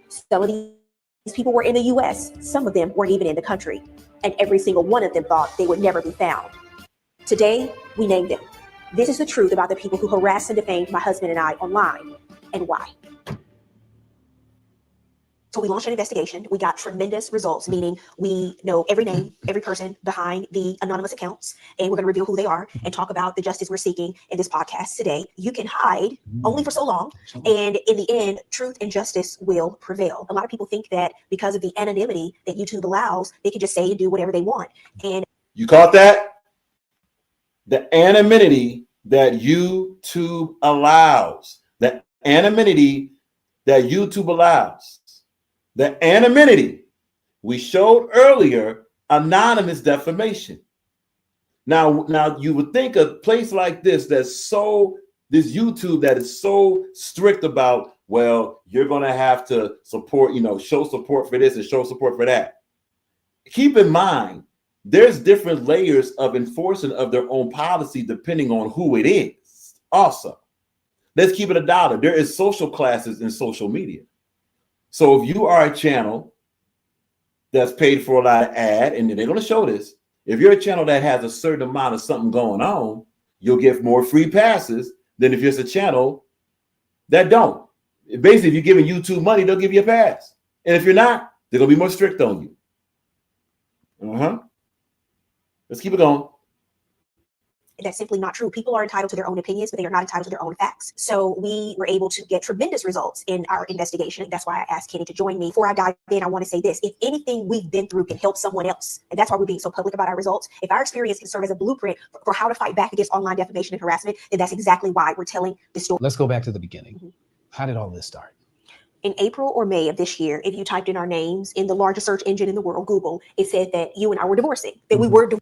Some of these people were in the US. Some of them weren't even in the country. And every single one of them thought they would never be found. Today, we named them. This is the truth about the people who harassed and defamed my husband and I online, and why. So we launched an investigation. We got tremendous results, meaning we know every name, every person behind the anonymous accounts, and we're going to reveal who they are and talk about the justice we're seeking in this podcast today. You can hide only for so long, and in the end, truth and justice will prevail. A lot of people think that because of the anonymity that YouTube allows, they can just say and do whatever they want. And you caught that? The anonymity that YouTube allows. The anonymity that YouTube allows. The anonymity. We showed earlier anonymous defamation. Now you would think a place like this this YouTube that is so strict about, well, you're going to have to support, show support for this and show support for that. Keep in mind, there's different layers of enforcing of their own policy depending on who it is. Also, let's keep it $1. There is social classes in social media. So if you are a channel that's paid for a lot of ad, and they're going to show this, if you're a channel that has a certain amount of something going on, you'll get more free passes than if you're a channel that don't. Basically, if you're giving YouTube money, they'll give you a pass. And if you're not, they're going to be more strict on you. Let's keep it going. That's simply not true. People are entitled to their own opinions, but they are not entitled to their own facts. So we were able to get tremendous results in our investigation. That's why I asked Kenny to join me. Before I dive in, I want to say this. If anything we've been through can help someone else, and that's why we're being so public about our results, if our experience can serve as a blueprint for how to fight back against online defamation and harassment, then that's exactly why we're telling this story. Let's go back to the beginning. How did all this start? In April or May of this year, if you typed in our names in the largest search engine in the world, Google, it said that you and I were divorcing, that we were divorcing.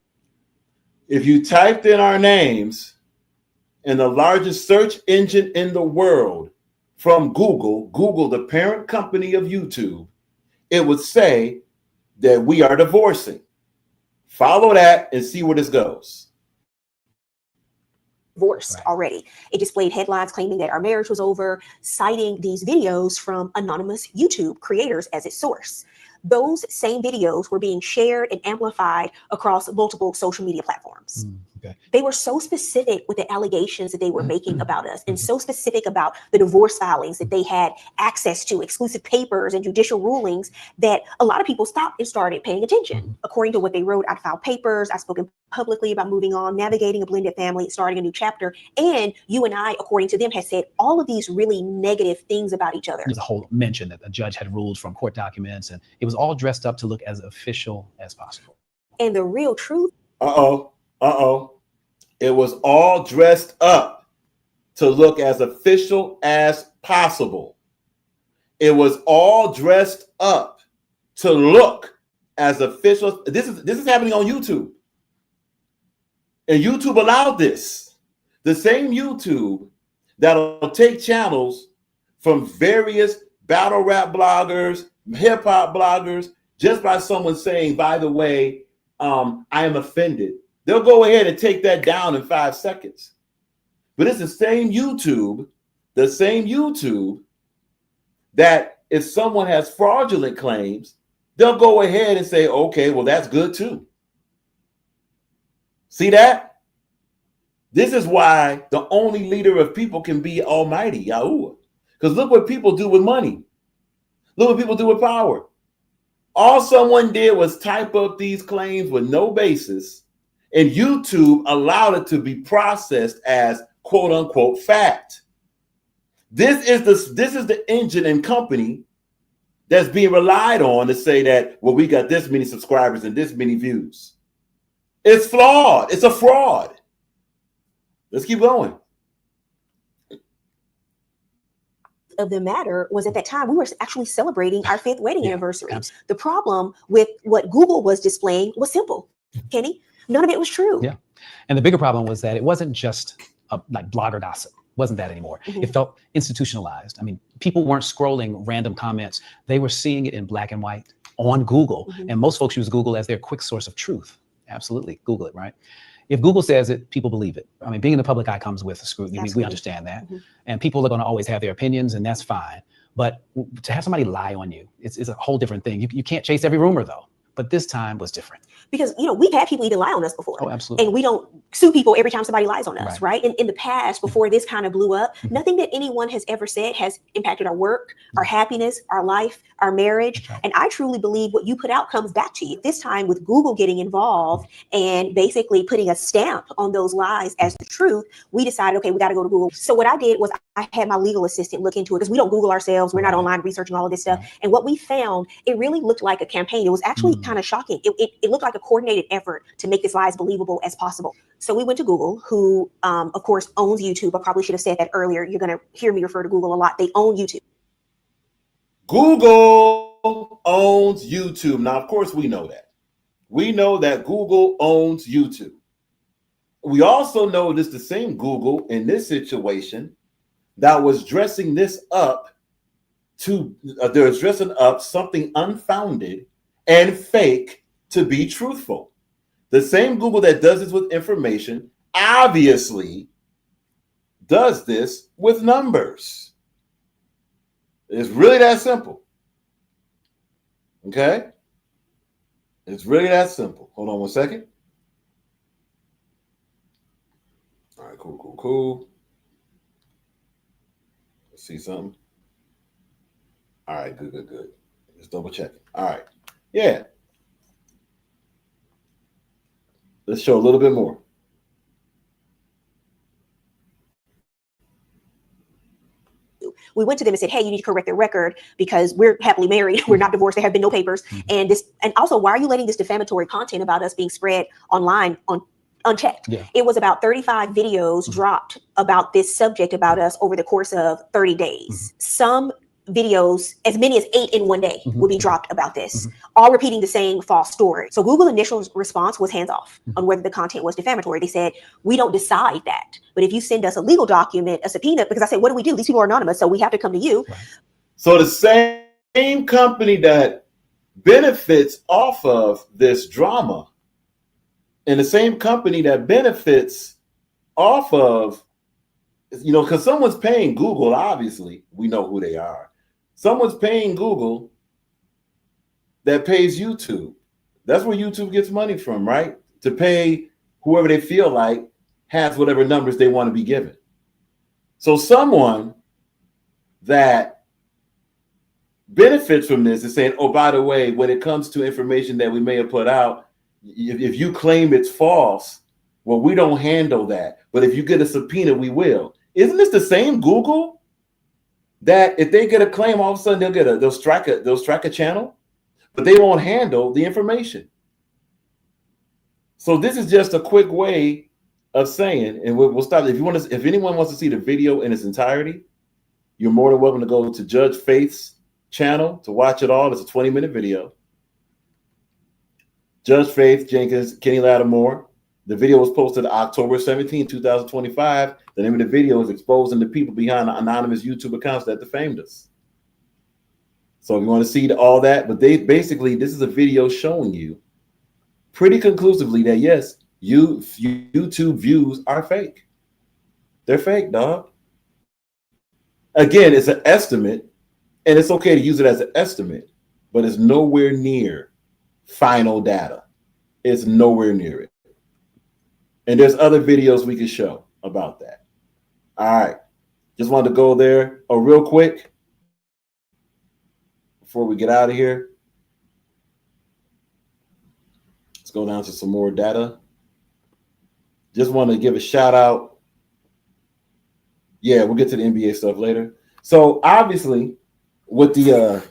If you typed in our names in the largest search engine in the world from Google, the parent company of YouTube, it would say that we are divorcing. Follow that and see where this goes. Divorced already. It displayed headlines claiming that our marriage was over, citing these videos from anonymous YouTube creators as its source. those same videos were being shared and amplified across multiple social media platforms. Okay. They were so specific with the allegations that they were making about us, and so specific about the divorce filings that they had access to, exclusive papers and judicial rulings, that a lot of people stopped and started paying attention. According to what they wrote, I'd filed papers, I've spoken publicly about moving on, navigating a blended family, starting a new chapter. And you and I, according to them, had said all of these really negative things about each other. There's a whole mention that a judge had ruled from court documents, and it was all dressed up to look as official as possible. And the real truth. It was all dressed up to look as official as possible. It was all dressed up to look as official. This is happening on YouTube. And YouTube allowed this. The same YouTube that'll take channels from various battle rap bloggers, hip hop bloggers, just by someone saying, by the way, I am offended. They'll go ahead and take that down in 5 seconds. But it's the same YouTube that if someone has fraudulent claims, they'll go ahead and say, okay, well, that's good too. See that? This is why the only leader of people can be Almighty, Yahuwah. Because look what people do with money. Look what people do with power. All someone did was type up these claims with no basis, and YouTube allowed it to be processed as quote unquote fact. This is the engine and company that's being relied on to say that, well, we got this many subscribers and this many views. It's flawed. It's a fraud. Let's keep going. Of the matter was, at that time we were actually celebrating our 5th wedding anniversary. Absolutely. The problem with what Google was displaying was simple, Kenny. None of it was true. Yeah. And the bigger problem was that it wasn't just like blogger gossip. It wasn't that anymore. It felt institutionalized. I mean, people weren't scrolling random comments. They were seeing it in black and white on Google. And most folks use Google as their quick source of truth. Absolutely. Google it, right? If Google says it, people believe it. I mean, being in the public eye comes with scrutiny. We understand that. And people are going to always have their opinions, and that's fine. But to have somebody lie on you, it's a whole different thing. You can't chase every rumor, though. But this time was different. Because, we've had people even lie on us before. Oh, absolutely. And we don't sue people every time somebody lies on us, right? In the past, before this kind of blew up, nothing that anyone has ever said has impacted our work, our happiness, our life, our marriage. Right. And I truly believe what you put out comes back to you. This time with Google getting involved and basically putting a stamp on those lies as the truth, we decided, okay, we got to go to Google. So what I did was I had my legal assistant look into it, because we don't Google ourselves. We're not online researching all of this stuff. And what we found, it really looked like a campaign. It was actually kind of shocking. It looked like a coordinated effort to make this lie as believable as possible. So we went to Google, who, of course, owns YouTube. I probably should have said that earlier. You're going to hear me refer to Google a lot. They own YouTube. Google owns YouTube. Now, of course, we know that. We know that Google owns YouTube. We also know this the same Google in this situation that was dressing this up they're dressing up something unfounded and fake to be truthful. The same Google that does this with information obviously does this with numbers. It's really that simple. Okay? It's really that simple. Hold on one second. All right, cool. Let's see something. All right, good. Just double check. All right. Yeah. Let's show a little bit more. We went to them and said, hey, you need to correct their record because we're happily married. We're not divorced. There have been no papers. And also, why are you letting this defamatory content about us being spread online unchecked? Yeah. It was about 35 videos dropped about this subject about us over the course of 30 days. Some videos, as many as 8 in one day, will be dropped about this, all repeating the same false story. So Google's initial response was hands off on whether the content was defamatory. They said, we don't decide that. But if you send us a legal document, a subpoena, because I said, what do we do? These people are anonymous, so we have to come to you. Right. So the same company that benefits off of this drama and the same company that benefits off of, because someone's paying Google, obviously, we know who they are. Someone's paying Google that pays YouTube. That's where YouTube gets money from, right? To pay whoever they feel like has whatever numbers they want to be given. So someone that benefits from this is saying, oh, by the way, when it comes to information that we may have put out, if you claim it's false, well, we don't handle that. But if you get a subpoena, we will. Isn't this the same Google that if they get a claim, all of a sudden they'll strike a channel, but they won't handle the information. So this is just a quick way of saying, and we'll stop. If anyone wants to see the video in its entirety, you're more than welcome to go to Judge Faith's channel to watch it all. It's a 20-minute video. Judge Faith Jenkins, Kenny Lattimore. The video was posted October 17, 2025. The name of the video is exposing the people behind the anonymous YouTube accounts that defamed us. So if you want to see all that, but this is a video showing you pretty conclusively that yes, YouTube views are fake. They're fake, dog. Again, it's an estimate, and it's okay to use it as an estimate, but it's nowhere near final data. It's nowhere near it. And there's other videos we can show about that. All right. Just wanted to go there. Oh, real quick, before we get out of here, let's go down to some more data. Just want to give a shout out. Yeah, we'll get to the NBA stuff later. So obviously, with the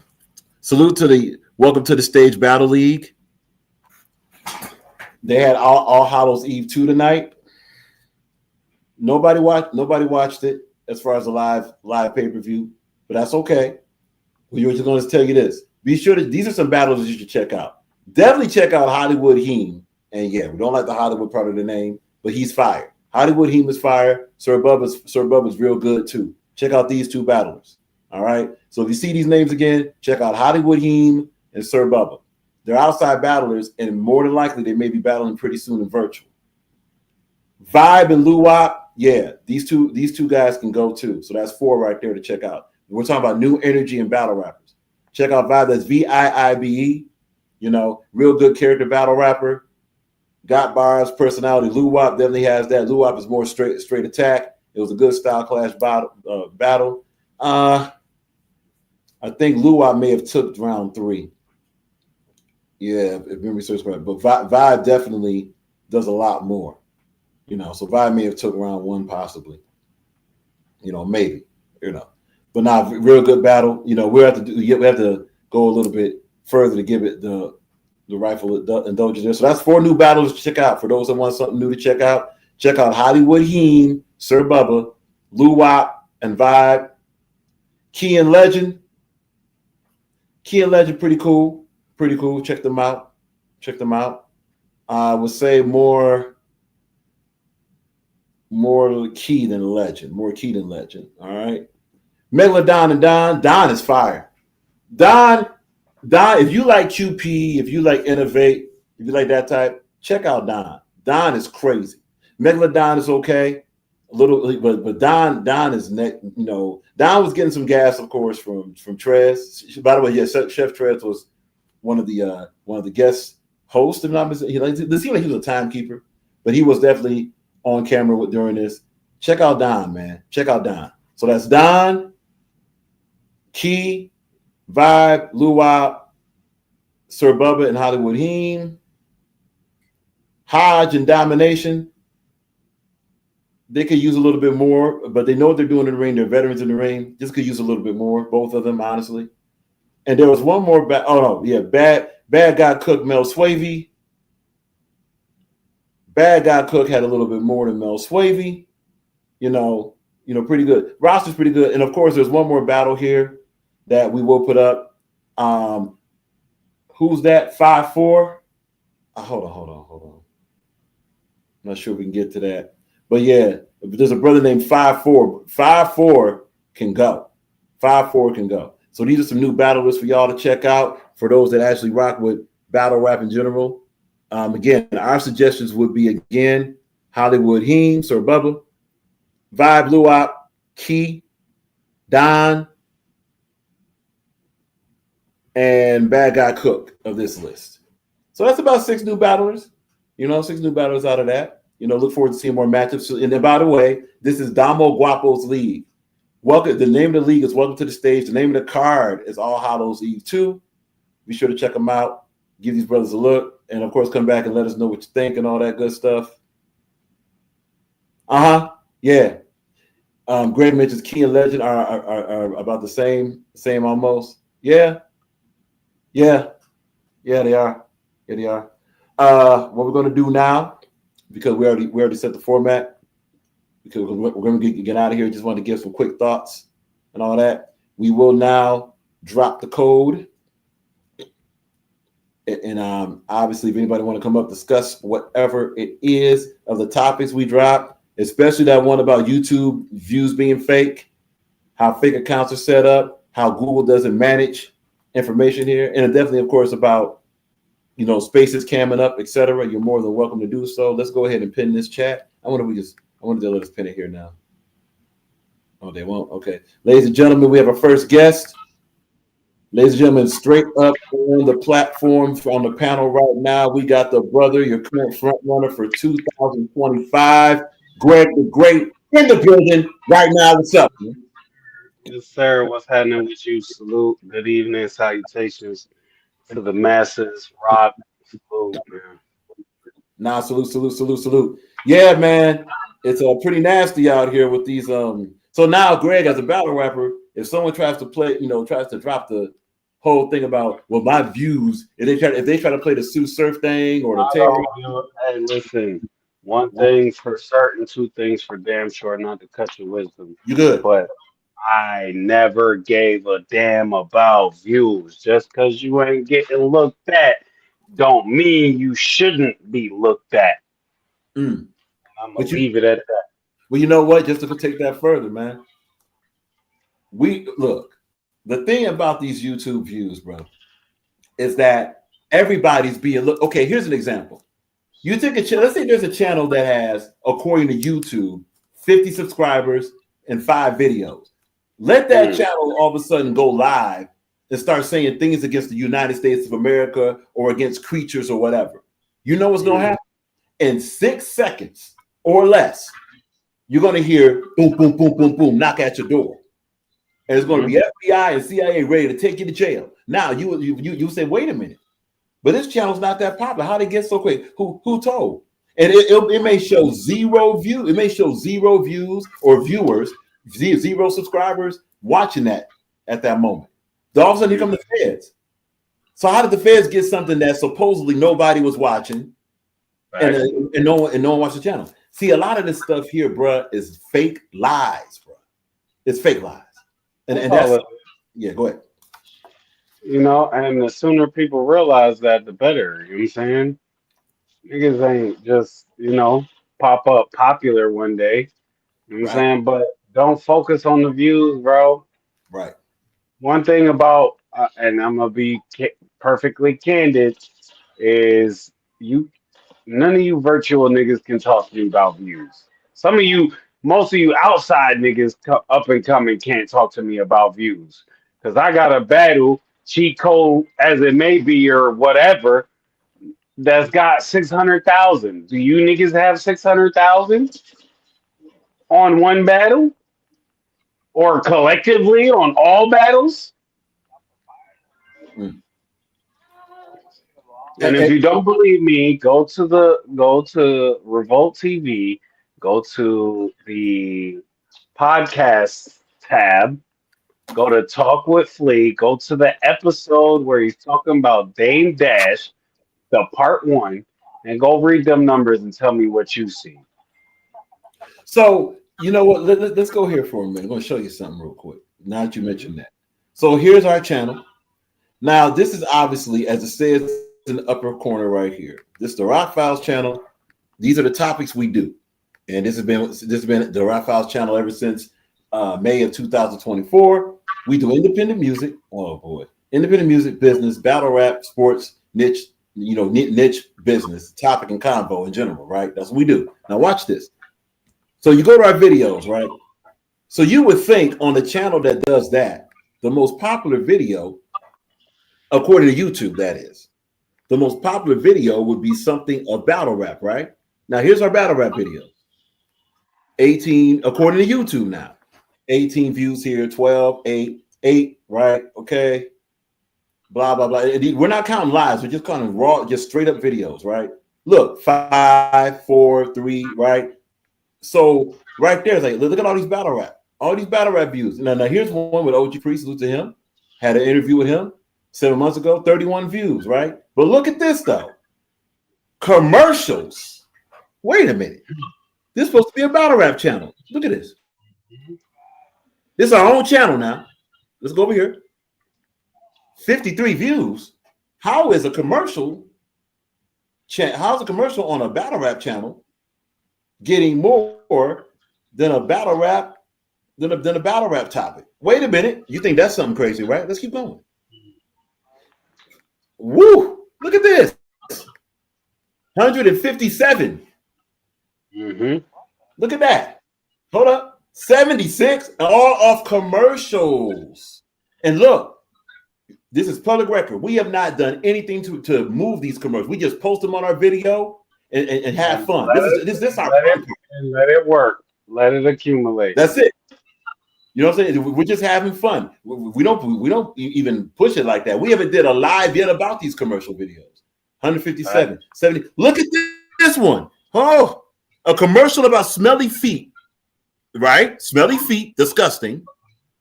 salute to the Welcome to the Stage Battle League, they had All Hallows Eve 2 tonight. Nobody watched it as far as a live pay-per-view, but that's okay. We're just going to tell you this. Be sure that these are some battles that you should check out. Definitely check out Hollywood Heem. And yeah, we don't like the Hollywood part of the name, but he's fire. Hollywood Heem is fire. Sir Bubba's real good too. Check out these two battlers. All right. So if you see these names again, check out Hollywood Heem and Sir Bubba. They're outside battlers, and more than likely they may be battling pretty soon in virtual. Vibe and Luwop, yeah, these two guys can go too. So that's 4 right there to check out. We're talking about new energy and battle rappers. Check out Vibe. That's VIIBE. You know, real good character battle rapper. Got bars, personality. Luwop definitely has that. Luwop is more straight attack. It was a good style clash battle. I think Luwop may have took round 3. Yeah, if memory serves correct. But Vibe definitely does a lot more. You know, so Vibe may have took round 1 possibly. You know, maybe. You know, but now real good battle. You know, we have to go a little bit further to give it the rightful indulgence there. So that's 4 new battles to check out. For those that want something new to check out Hollywood Heem, Sir Bubba, Luwop, and Vibe. Key and Legend, pretty cool. Pretty cool. Check them out. I would say more key than legend. More key than legend. All right. Megalodon and Don is fire. Don, if you like QP, if you like Innovate, if you like that type, check out Don. Don is crazy. Megalodon is okay. A little, but Don is Don was getting some gas, of course, from Trez. By the way, yeah, Chef Trez was one of the guest hosts. If not mistaken, it seemed like he was a timekeeper, but he was definitely on camera during this. Check out Don, man. Check out Don. So that's Don, Key, Vibe, Luwop, Sir Bubba, and Hollywood Heem. Hodge and Domination. They could use a little bit more, but they know what they're doing in the ring. They're veterans in the ring. Just could use a little bit more, both of them, honestly. And there was one more. Bad Guy Cook, Mel Swavey. Bad Guy Cook had a little bit more than Mel Swavey. You know, pretty good. Roster's pretty good. And of course, there's one more battle here that we will put up. Who's that? 5-4. Hold on. I'm not sure if we can get to that. But yeah, there's a brother named 5-4. 5-4 can go. 5-4 can go. So these are some new battlers for y'all to check out for those that actually rock with battle rap in general. Again, our suggestions would be, again, Hollywood Heem, Sir Bubba, Vibe, Luwop, Key, Don, and Bad Guy Cook of this list. So that's about 6 new battlers. 6 new battlers out of that. Look forward to seeing more matchups. And then, by the way, this is Damo Guapo's league. Welcome. The name of the league is Welcome to the Stage. The name of the card is All Hallows Eve 2. Be sure to check them out. Give these brothers a look. And, of course, come back and let us know what you think and all that good stuff. Yeah. Greg mentions Key and Legend are about the same almost. Yeah, they are. Yeah, they are. What we're gonna do now, because we already set the format, because we're gonna get out of here. Just want to give some quick thoughts and all that. We will now drop the code, and obviously, if anybody want to come up, discuss whatever it is of the topics we dropped, especially that one about YouTube views being fake, how fake accounts are set up, how Google doesn't manage information here, and definitely, of course, about spaces camming up, etc. You're more than welcome to do so. Let's go ahead and pin this chat. I wonder to let us pin it here now. Oh, they won't. Okay, ladies and gentlemen, we have our first guest. Ladies and gentlemen, straight up on the platform on the panel right now, we got the brother, your current front runner for 2025, Greg the Great, in the building right now. What's up, man? Yes, sir. What's happening with you? Salute. Good evening. Salutations to the masses. Rock. Salute, man. Nah, salute. Yeah, man. It's pretty nasty out here with these. So now, Greg, as a battle rapper, if someone tries to play, tries to drop the whole thing about my views, if they try to play the Sue Surf thing or the Terry. Hey, listen. One thing for certain, two things for damn sure. Not to cut your wisdom. You good? But I never gave a damn about views. Just because you ain't getting looked at, don't mean you shouldn't be looked at. I'm gonna leave it at that. Well, you know what? Just to take that further, man. The thing about these YouTube views, bro, is that everybody's being look. Okay, here's an example. You take let's say there's a channel that has, according to YouTube, 50 subscribers and 5 videos. Let that channel all of a sudden go live and start saying things against the United States of America or against creatures or whatever. You know what's going to happen? In 6 seconds or less, you're going to hear boom, boom, boom, boom, boom, knock at your door. And it's going to be FBI and CIA ready to take you to jail. Now, you say, wait a minute. But this channel's not that popular. How did it get so quick? Who told? And it may show 0 views. It may show 0 views or viewers, 0 subscribers watching that at that moment. Then all of a sudden, here come the feds. So how did the feds get something that supposedly nobody was watching, right, and no one watched the channel? See, a lot of this stuff here, bruh, is fake lies, bruh. It's fake lies, and that's yeah. Go ahead. And the sooner people realize that, the better. You know what I'm saying? Niggas ain't just, pop up popular one day. You know what I'm saying? But don't focus on the views, bro. Right. One thing about, and I'm going to be perfectly candid, is none of you virtual niggas can talk to me about views. Most of you outside niggas up and coming can't talk to me about views. Because I got a battle, cheat code as it may be or whatever, that's got 600,000. Do you niggas have 600,000 on one battle? Or collectively on all battles? And if you don't believe me, go to Revolt TV, go to the podcast tab, go to Talk with Flea, go to the episode where he's talking about Dame Dash, the part 1, and go read them numbers and tell me what you see. So, you know what? Let's go here for a minute. I'm going to show you something real quick. Now that you mentioned that. So here's our channel. Now, this is obviously, as it says in the upper corner right here. This is the Rock Files channel. These are the topics we do. And this has been the Rock Files channel ever since May of 2024. We do independent music. Oh boy. Independent music, business, battle rap, sports, niche business, topic and convo in general, right? That's what we do. Now watch this. So you go to our videos, right? So you would think on the channel that does that, the most popular video According to YouTube, that is. The most popular video would be something of battle rap, right? Now, here's our battle rap video. 18, according to YouTube now. 18 views here, 12, 8, right? Okay. Blah, blah, blah. We're not counting lives. We're just counting raw, just straight up videos, right? Look, 5, 4, 3, right? So right there, it's like, look at all these battle rap views. Now here's one with OG Priest, salute to him. Had an interview with him 7 months ago, 31 views, right? But look at this though. Commercials. Wait a minute. This is supposed to be a battle rap channel. Look at this. This is our own channel now. Let's go over here. 53 views. How is a commercial? How's a commercial on a battle rap channel getting more than a battle rap than a battle rap topic? Wait a minute. You think that's something crazy, right? Let's keep going. Woo! Look at this. 157. Look at that. Hold up. 76, all off commercials. And look, this is public record. We have not done anything to move these commercials. We just post them on our video and have fun. This our fun. Let it work. Let it accumulate. That's it. You know what I'm saying? We're just having fun. We don't even push it like that. We haven't did a live yet about these commercial videos. 157, 70. Look at this one. Oh, a commercial about smelly feet. Right? Smelly feet, disgusting.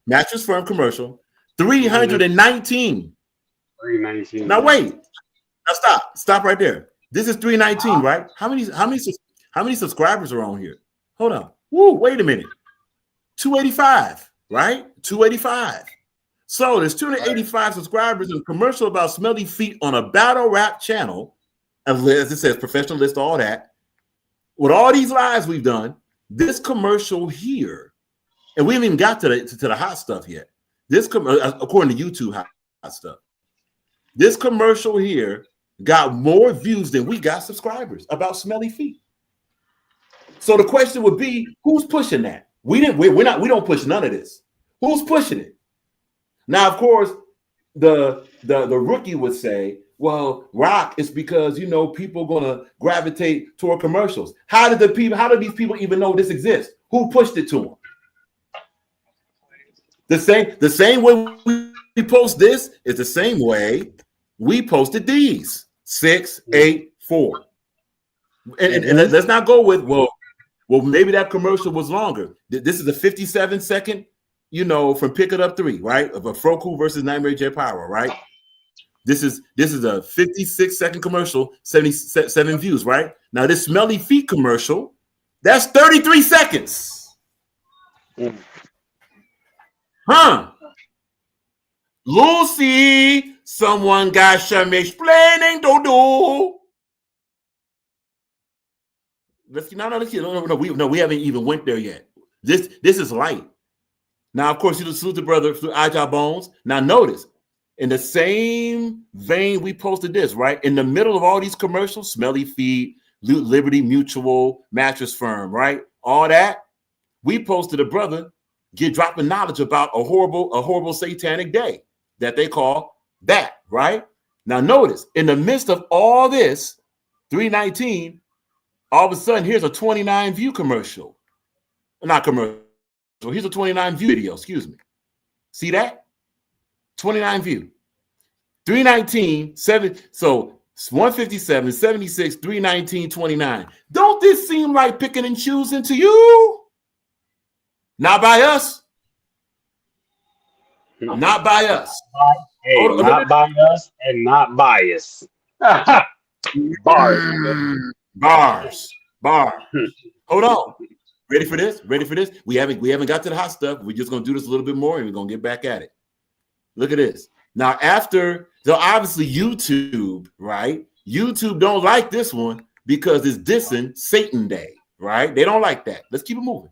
Mattress Firm commercial. 319. 319. Now wait. Now stop. Stop right there. This is 319, right? How many subscribers are on here? Hold on. Woo, wait a minute. 285, right? 285. So there's 285 subscribers in a commercial about smelly feet on a battle rap channel. As it says, professional list, all that. With all these lives we've done, this commercial here, and we haven't even got to the hot stuff yet. This, according to YouTube, hot stuff. This commercial here got more views than we got subscribers about smelly feet. So the question would be, who's pushing that? We don't push none of this. Who's pushing it? Now, of course, the rookie would say, well, rock is because people gonna gravitate toward commercials. How do these people even know this exists? Who pushed it to them? The same way we post this is the same way we posted these 6, 8, 4. And let's not go with well maybe that commercial was longer. This is a 57-second, from Pick It Up 3, right? Of a Froku versus Nightmare J Pyro, right? This is a 56-second commercial, 77 views, right? Now this smelly feet commercial, that's 33 seconds. Huh? Lucy, someone got some explaining to do. We haven't even went there yet. This is light. Now, of course, you salute the brother through Agile Bones. Now, notice, in the same vein we posted this, right? In the middle of all these commercials, Smelly Feet, Liberty Mutual, Mattress Firm, right? All that, we posted a brother dropping knowledge about a horrible satanic day that they call that, right? Now, notice, in the midst of all this, 319, all of a sudden, here's a 29 view commercial. Not commercial. Here's a 29 view video, excuse me. See that? 29 view. 319, 7. So 157, 76, 319, 29. Don't this seem like picking and choosing to you? Not by us. Not by us. Hey, not by us and not biased. Bars. Hold on. Ready for this? We haven't got to the hot stuff. We're just gonna do this a little bit more and we're gonna get back at it. Look at this. Now, so obviously YouTube, right? YouTube don't like this one because it's dissing Satan Day, right? They don't like that. Let's keep it moving.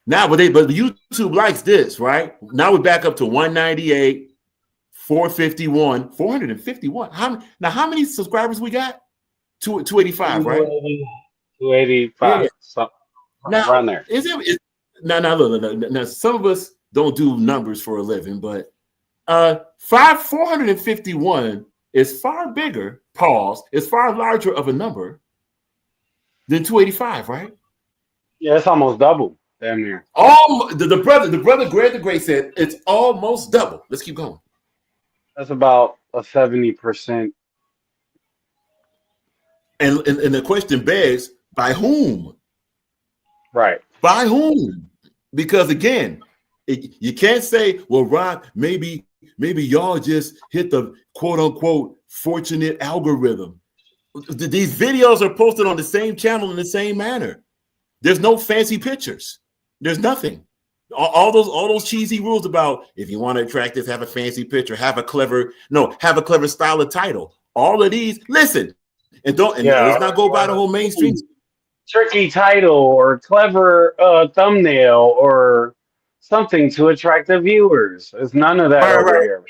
Now, but YouTube likes this, right? Now we're back up to 198, 451, 451. How many subscribers we got? 285, right? 285. Yeah. So, now, around there. Now, look. Now, some of us don't do numbers for a living, but 451 is far bigger, pause, is far larger of a number than 285, right? Yeah, it's almost double. Damn near. The brother Greg the Great said it's almost double. Let's keep going. That's about a 70%. And the question begs, by whom? Right. By whom? Because again, you can't say, well, Rock, maybe y'all just hit the quote unquote fortunate algorithm. These videos are posted on the same channel in the same manner. There's no fancy pictures. There's nothing. All those cheesy rules about if you want to attract this, have a fancy picture, have a clever style of title. All of these, listen, and let's not go by the whole mainstream. Tricky title or clever thumbnail or something to attract the viewers. There's none of that over here.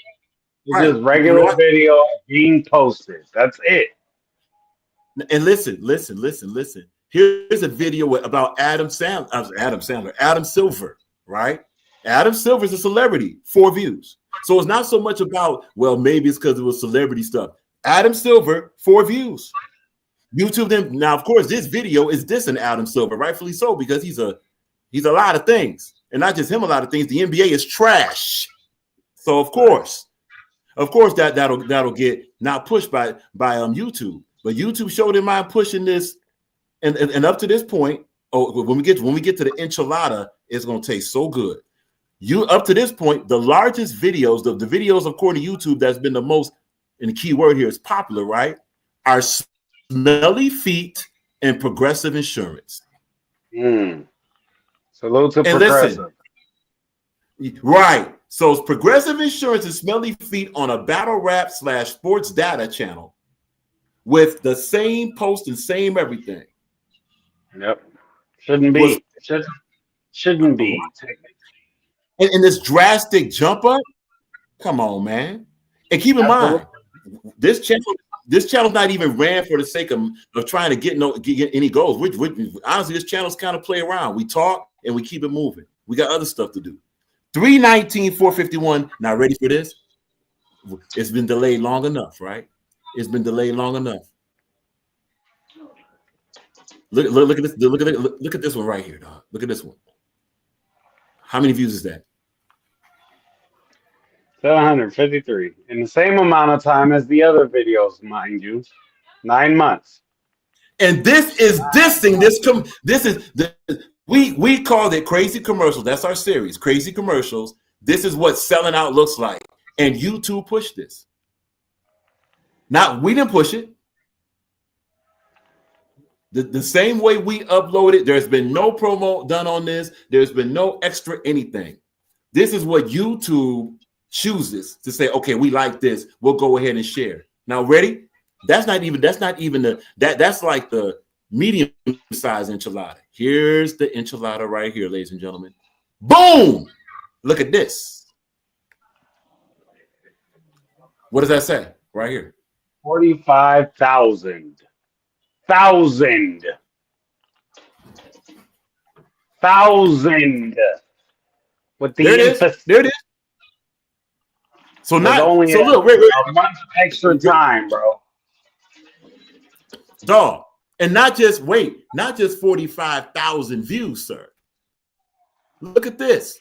It's just regular video being posted. That's it. And listen. Here's a video about Adam Silver, right? Adam Silver's a celebrity, 4 views. So it's not so much about, well, maybe it's because it was celebrity stuff. Adam Silver, 4 views. YouTube them. Now, of course, this video is dissing Adam Silver, rightfully so, because he's a lot of things. And not just him, a lot of things. The NBA is trash. So of course that'll get not pushed by YouTube. But YouTube showed in mind pushing this. And up to this point, when we get to the enchilada, it's gonna taste so good. Up to this point, the largest videos, the videos according to YouTube that's been the most, and the key word here is popular, right? Are smelly feet and Progressive Insurance. Salute to Progressive. Listen, right. So it's Progressive Insurance and Smelly Feet on a battle rap / sports data channel with the same post and same everything. Yep. Shouldn't be. Shouldn't be. And this drastic jump up. Come on, man. And keep in mind, this channel's not even ran for the sake of trying to get any goals. Which honestly, this channel's kind of play around. We talk and we keep it moving. We got other stuff to do. 319-451. Now ready for this? It's been delayed long enough, right? It's been delayed long enough. Look at this. Look at this one right here, dog. Look at this one. How many views is that? 753 in the same amount of time as the other videos, mind you. 9 months. And this is dissing we called it Crazy Commercials. That's our series, Crazy Commercials. This is what selling out looks like. And YouTube pushed this. Now, we didn't push it. The same way we uploaded, there's been no promo done on this. There's been no extra anything. This is what YouTube chooses to say, okay, we like this. We'll go ahead and share. Now, ready? That's like the medium size enchilada. Here's the enchilada right here, ladies and gentlemen. Boom! Look at this. What does that say right here? 45,000. With the there it is. So look, wait. A month extra time, bro. Dog. And not just 45,000 views, sir. Look at this.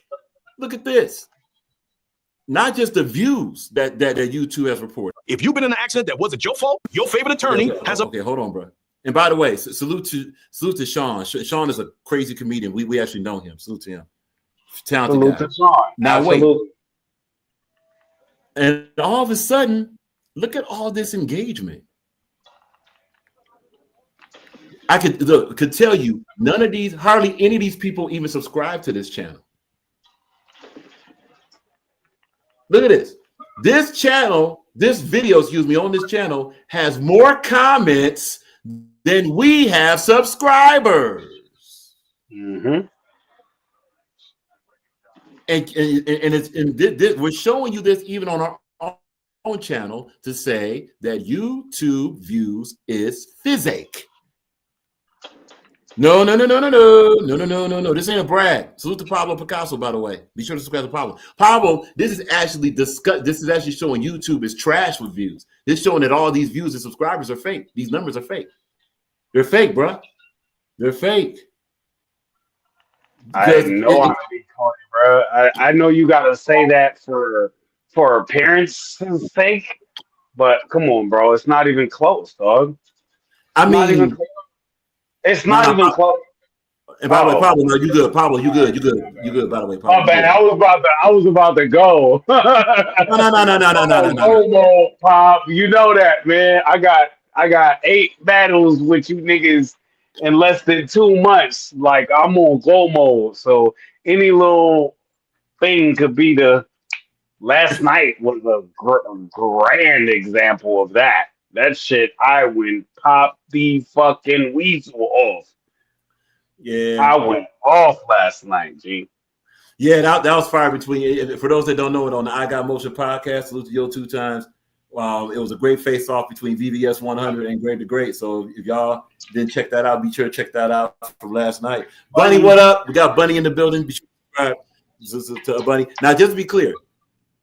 Not just the views that YouTube has reported. If you've been in an accident that wasn't your fault, your favorite attorney has a... Okay, hold on, bro. And by the way, salute to Sean. Sean is a crazy comedian. We actually know him. Salute to him. Talented Salute guy. to Sean. Now Absolutely. wait. And all of a sudden, look at all this engagement. I could tell you, hardly any of these people even subscribe to this channel. Look at this. This video, on this channel has more comments than we have subscribers. Mm-hmm. And we're showing you this even on our own channel to say that YouTube views is physic. No, no, no, no, no, no, no, no, no, no, no. This ain't a brag. Salute to Pablo Picasso, by the way. Be sure to subscribe to Pablo. Pablo, this is actually This is actually showing YouTube is trash with views. This is showing that all these views and subscribers are fake. These numbers are fake. They're fake, bro. They're fake. I had no idea, bro. I know you gotta say that for appearance sake, but come on, bro. It's not even close, dog. I Not even mean, close. It's not nah, even close. and by the way, Oh, Pablo, no, you good. Pablo, you good. You good. You good. By the way, Pablo, my you bad. good. I was about to go. No, no, no, no, no, no, no, no, Oh, no, no. Como, Pop. You know that, man. I got 8 battles with you niggas in less than 2 months. Like I'm on go mode. So any little thing could be the last night was a grand example of that. That shit I went pop the fucking weasel off. Yeah. I went off last night, G. Yeah, that was fire between. For those that don't know it, on the I Got Motion podcast, salute to Yo 2 times. It was a great face off between VVS 100 and Great to Great. So if y'all didn't check that out, be sure to check that out from last night. Bunny, what up? We got Bunny in the building. Be sure to subscribe to Bunny. Now, just to be clear,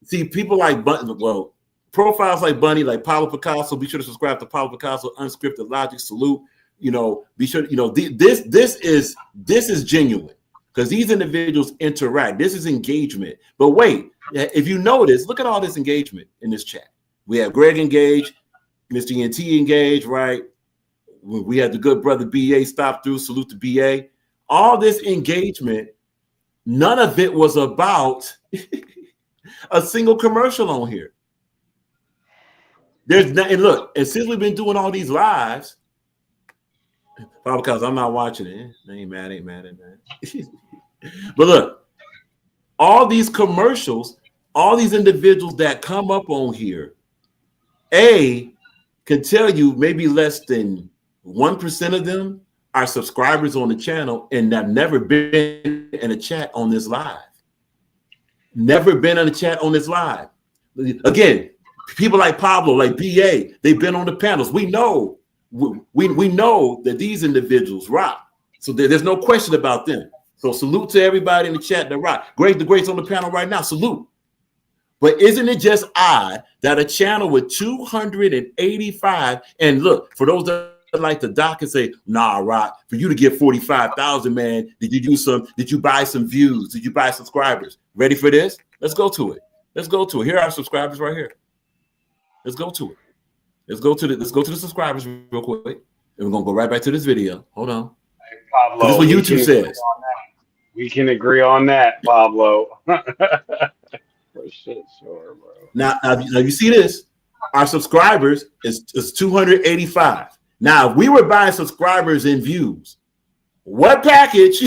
see people like Bunny. Well, profiles like Bunny, like Pablo Picasso. Be sure to subscribe to Pablo Picasso. Unscripted Logic. Salute. Be sure. This is genuine. Because these individuals interact. This is engagement. But wait, if you notice, look at all this engagement in this chat. We have Greg engaged, Mr. ENT engaged, right? We had the good brother BA stop through. Salute to BA. All this engagement, none of it was about a single commercial on here. There's not, and look, and since we've been doing all these lives, probably because I'm not watching it. Ain't mad at that. But look, all these commercials, all these individuals that come up on here, can tell you maybe less than 1% of them are subscribers on the channel and have never been in a chat on this live. Never been in a chat on this live. Again, people like Pablo, like BA, they've been on the panels. We know that these individuals rock. So there's no question about them. So salute to everybody in the chat that rock. Great, the greats on the panel right now. Salute. But isn't it just odd that a channel with 285, and look, for those that like to dock and say, nah, Rock, for you to get 45,000, man, did you buy some views? Did you buy subscribers? Ready for this? Let's go to it. Here are our subscribers right here. Let's go to it. Let's go to the subscribers real quick. And we're gonna go right back to this video. Hold on. Hey, Pablo, This is what YouTube says. We can agree on that, Pablo. For shit, sure, bro. Now you see this. Our subscribers is 285. Now, if we were buying subscribers and views, what package,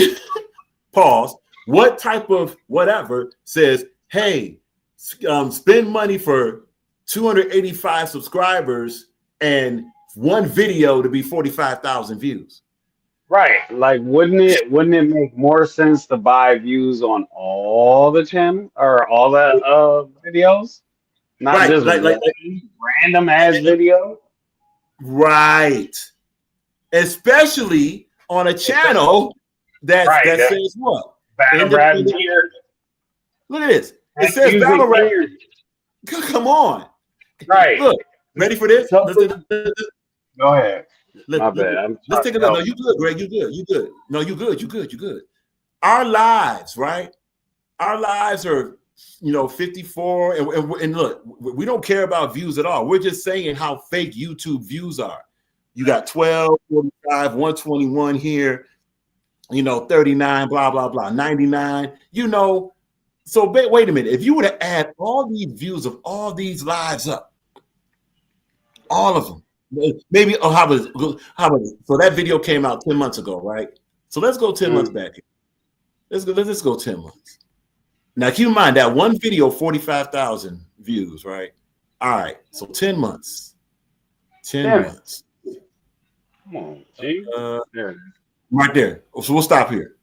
pause, what type of whatever says, hey, spend money for 285 subscribers and one video to be 45,000 views? Right. Like, wouldn't it make more sense to buy views on all the channel or all the videos? Not Right, just like random ass video. Right. Especially on a channel that says what? Battle rap gear. Look at this. It says battle rap. Come on. Right. Look, ready for this? Go ahead. My bad. Let's take a look. No, you good, Greg. You good. No, you good. Our lives, right? Our lives are, 54. And look, we don't care about views at all. We're just saying how fake YouTube views are. You got 12, 45, 121 here, 39, blah, blah, blah, 99, So wait a minute. If you were to add all these views of all these lives up, all of them, maybe, how about it? So that video came out 10 months ago, right? So let's go 10 months back. Let's go 10 months. Now, keep in mind that one video, 45,000 views, right? All right. So 10 months. 10 months. Come on, G. Right there. So we'll stop here.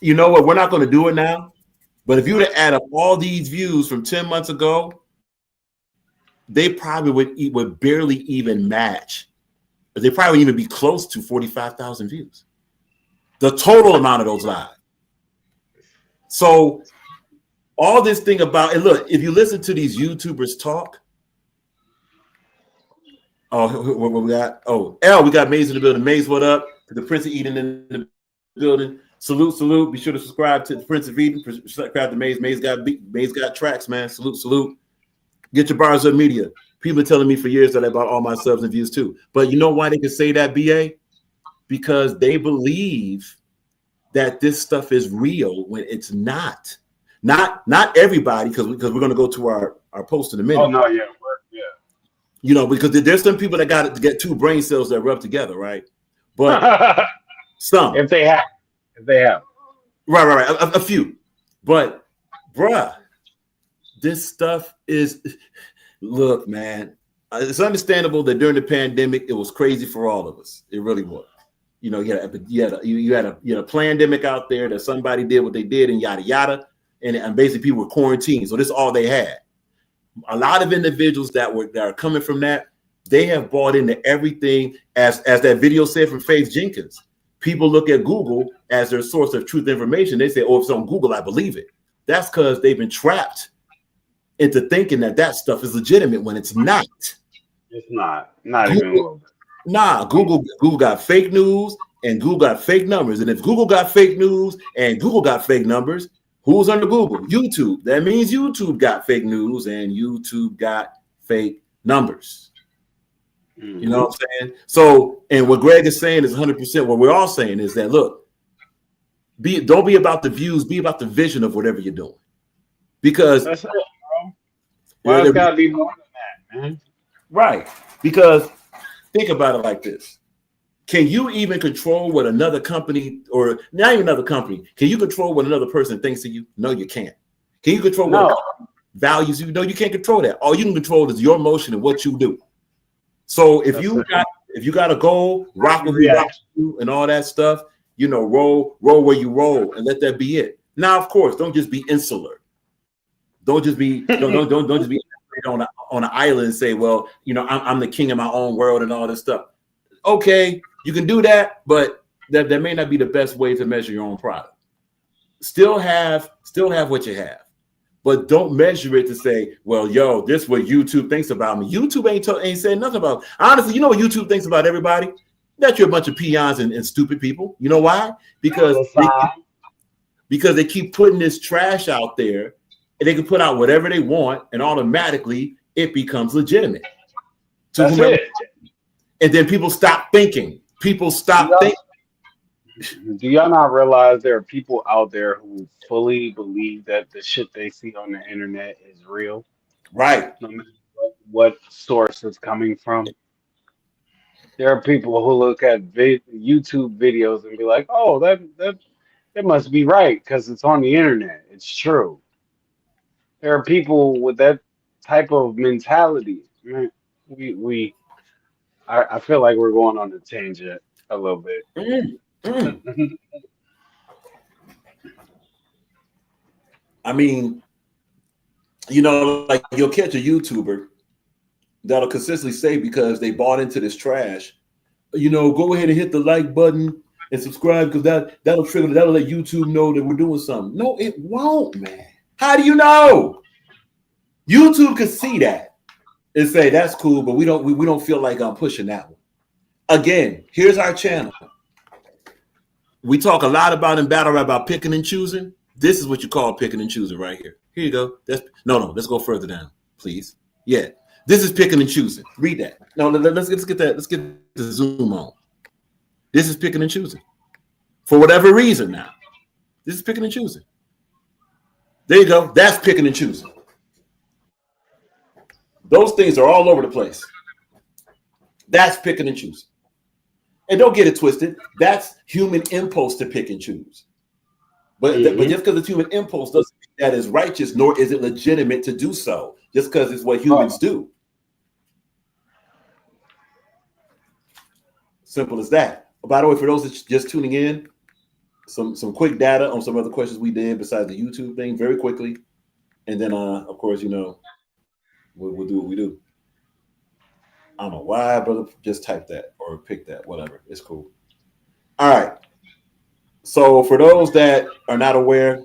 You know what? We're not going to do it now. But if you were to add up all these views from 10 months ago, they probably would barely even match They probably wouldn't even be close to 45,000 views. The total amount of those live. So all this thing about, and look, if you listen to these YouTubers talk, what we got? Oh, L, we got Maze in the building. Maze, what up? The Prince of Eden in the building. Salute, salute. Be sure to subscribe to the Prince of Eden. Subscribe to Maze. Maze got tracks, man. Salute, salute. Get your bars up media. People are telling me for years that I bought all my subs and views too. But you know why they can say that, BA? Because they believe that this stuff is real when it's not. Not everybody, because we're going to go to our post in a minute. Oh no, yeah. You know, because there's some people that got to get two brain cells that rub together, right? But some, if they have, right, a few. But bruh, this stuff is. Look, man, it's understandable that during the pandemic it was crazy for all of us. It really was. You know, you had a pandemic out there that somebody did what they did and yada yada, and basically people were quarantined, so this is all they had. A lot of individuals that are coming from that, they have bought into everything, as that video said from Faith Jenkins. People look at Google as their source of truth information. They say, "Oh, if it's on Google, I believe it." That's because they've been trapped into thinking that stuff is legitimate when it's not. It's not Google, even a little bit. Nah, Google got fake news and Google got fake numbers. And if Google got fake news and Google got fake numbers, who's under Google? YouTube. That means YouTube got fake news and YouTube got fake numbers. Mm-hmm. You know what I'm saying? So, and what Greg is saying is 100%. What we're all saying is that, look, don't be about the views, be about the vision of whatever you're doing. Because that's it, bro. Well, it's got to be more than that, man. Right. Because think about it like this. Can you even control what another company, or not even another company, can you control what another person thinks of you? No, you can't. Can you control what values you? No, you can't control that. All you can control is your emotion and what you do. So if you got a goal, rock with you and all that stuff, you know, roll where you roll and let that be it. Now, of course, don't just be insular. Don't just be don't just be on an island and say, well, you know, I'm the king of my own world and all this stuff. Okay, you can do that, but that may not be the best way to measure your own product. Still have what you have, but don't measure it to say, well, yo, this is what YouTube thinks about me. YouTube ain't saying nothing about. Honestly, you know what YouTube thinks about everybody? That you're a bunch of peons and stupid people. You know why? Because they keep putting this trash out there, and they can put out whatever they want, and automatically it becomes legitimate. That's it. And then people stop thinking. People stop thinking. Do y'all not realize there are people out there who fully believe that the shit they see on the internet is real? Right. No matter what source it's coming from. There are people who look at YouTube videos and be like, "Oh, that must be right because it's on the internet. It's true." There are people with that type of mentality. Man, I feel like we're going on a tangent a little bit. I mean, you know, like you'll catch a YouTuber that'll consistently say, because they bought into this trash, you know, go ahead and hit the like button and subscribe because that'll let YouTube know that we're doing something. No, it won't, man. How do you know? YouTube could see that and say that's cool, but we don't feel like I'm pushing that one. Again, here's our channel. We talk a lot about in battle rap about picking and choosing. This is what you call picking and choosing right here. Here you go. Let's go further down, please. Yeah, this is picking and choosing. Read that. No, let's get that. Let's get the zoom on. This is picking and choosing. For whatever reason now. This is picking and choosing. There you go. That's picking and choosing. Those things are all over the place. That's picking and choosing. And don't get it twisted. That's human impulse to pick and choose. But just because it's human impulse doesn't mean that is righteous, nor is it legitimate to do so, just because it's what humans do. Simple as that. By the way, for those that's just tuning in, some quick data on some other questions we did besides the YouTube thing very quickly. And then, of course, you know, we'll do what we do. I don't know why, brother. Just type that or pick that, whatever. It's cool. All right. So for those that are not aware,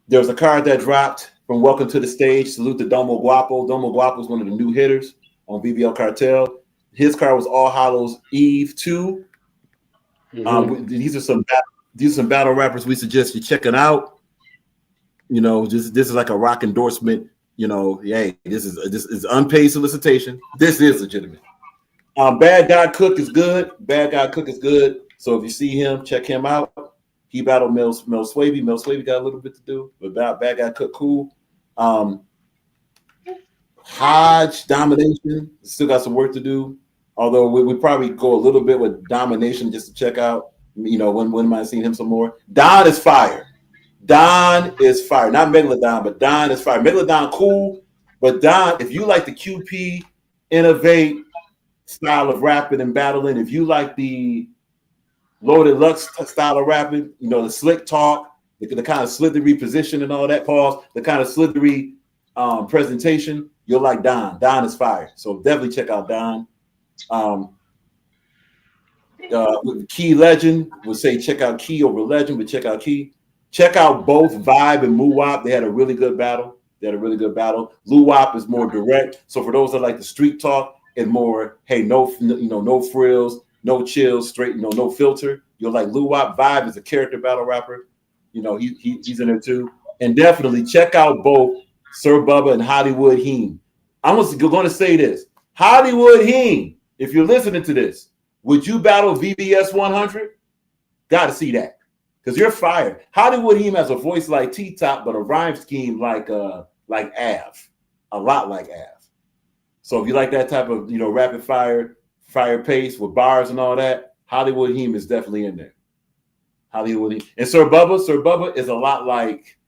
there was a card that dropped from Welcome to the Stage. Salute to Domo Guapo. Domo Guapo is one of the new hitters on BBL Cartel. His card was All Hallows Eve 2. These are some battle rappers we suggest you checking out. You know, this is like a rock endorsement. You know, hey, this is unpaid solicitation. This is legitimate. Bad Guy Cook is good. Bad Guy Cook is good. So if you see him, check him out. He battled Mel Swaby. Mel Swaby got a little bit to do, but Bad Guy Cook cool. Hodge Domination still got some work to do. Although we probably go a little bit with Domination just to check out. You know, when am I seeing him some more? Don is fire. Don is fire. Not Megalodon, but Don is fire. Megalodon cool, but Don, if you like the QP innovate style of rapping and battling, if you like the Loaded Lux style of rapping, you know, the slick talk, the kind of slithery position and all that, pause, the kind of slithery presentation, you'll like Don. Don is fire. So definitely check out Don. Key Legend would say check out Key over Legend, but check out Key. Check out both Vibe and Muwop. They had a really good battle. Luwop is more direct. So for those that like the street talk and more, hey, no frills, no chills, straight, no filter. You'll like Luwop. Vibe is a character battle rapper. You know, he's in there too. And definitely check out both Sir Bubba and Hollywood Heem. I'm going to say this. Hollywood Heem, if you're listening to this, would you battle VBS 100? Got to see that. Because you're fired. Hollywood Heem has a voice like T-Top, but a rhyme scheme like Av. A lot like Av. So if you like that type of, rapid fire pace with bars and all that, Hollywood Heem is definitely in there. Hollywood Heem. And Sir Bubba is a lot like,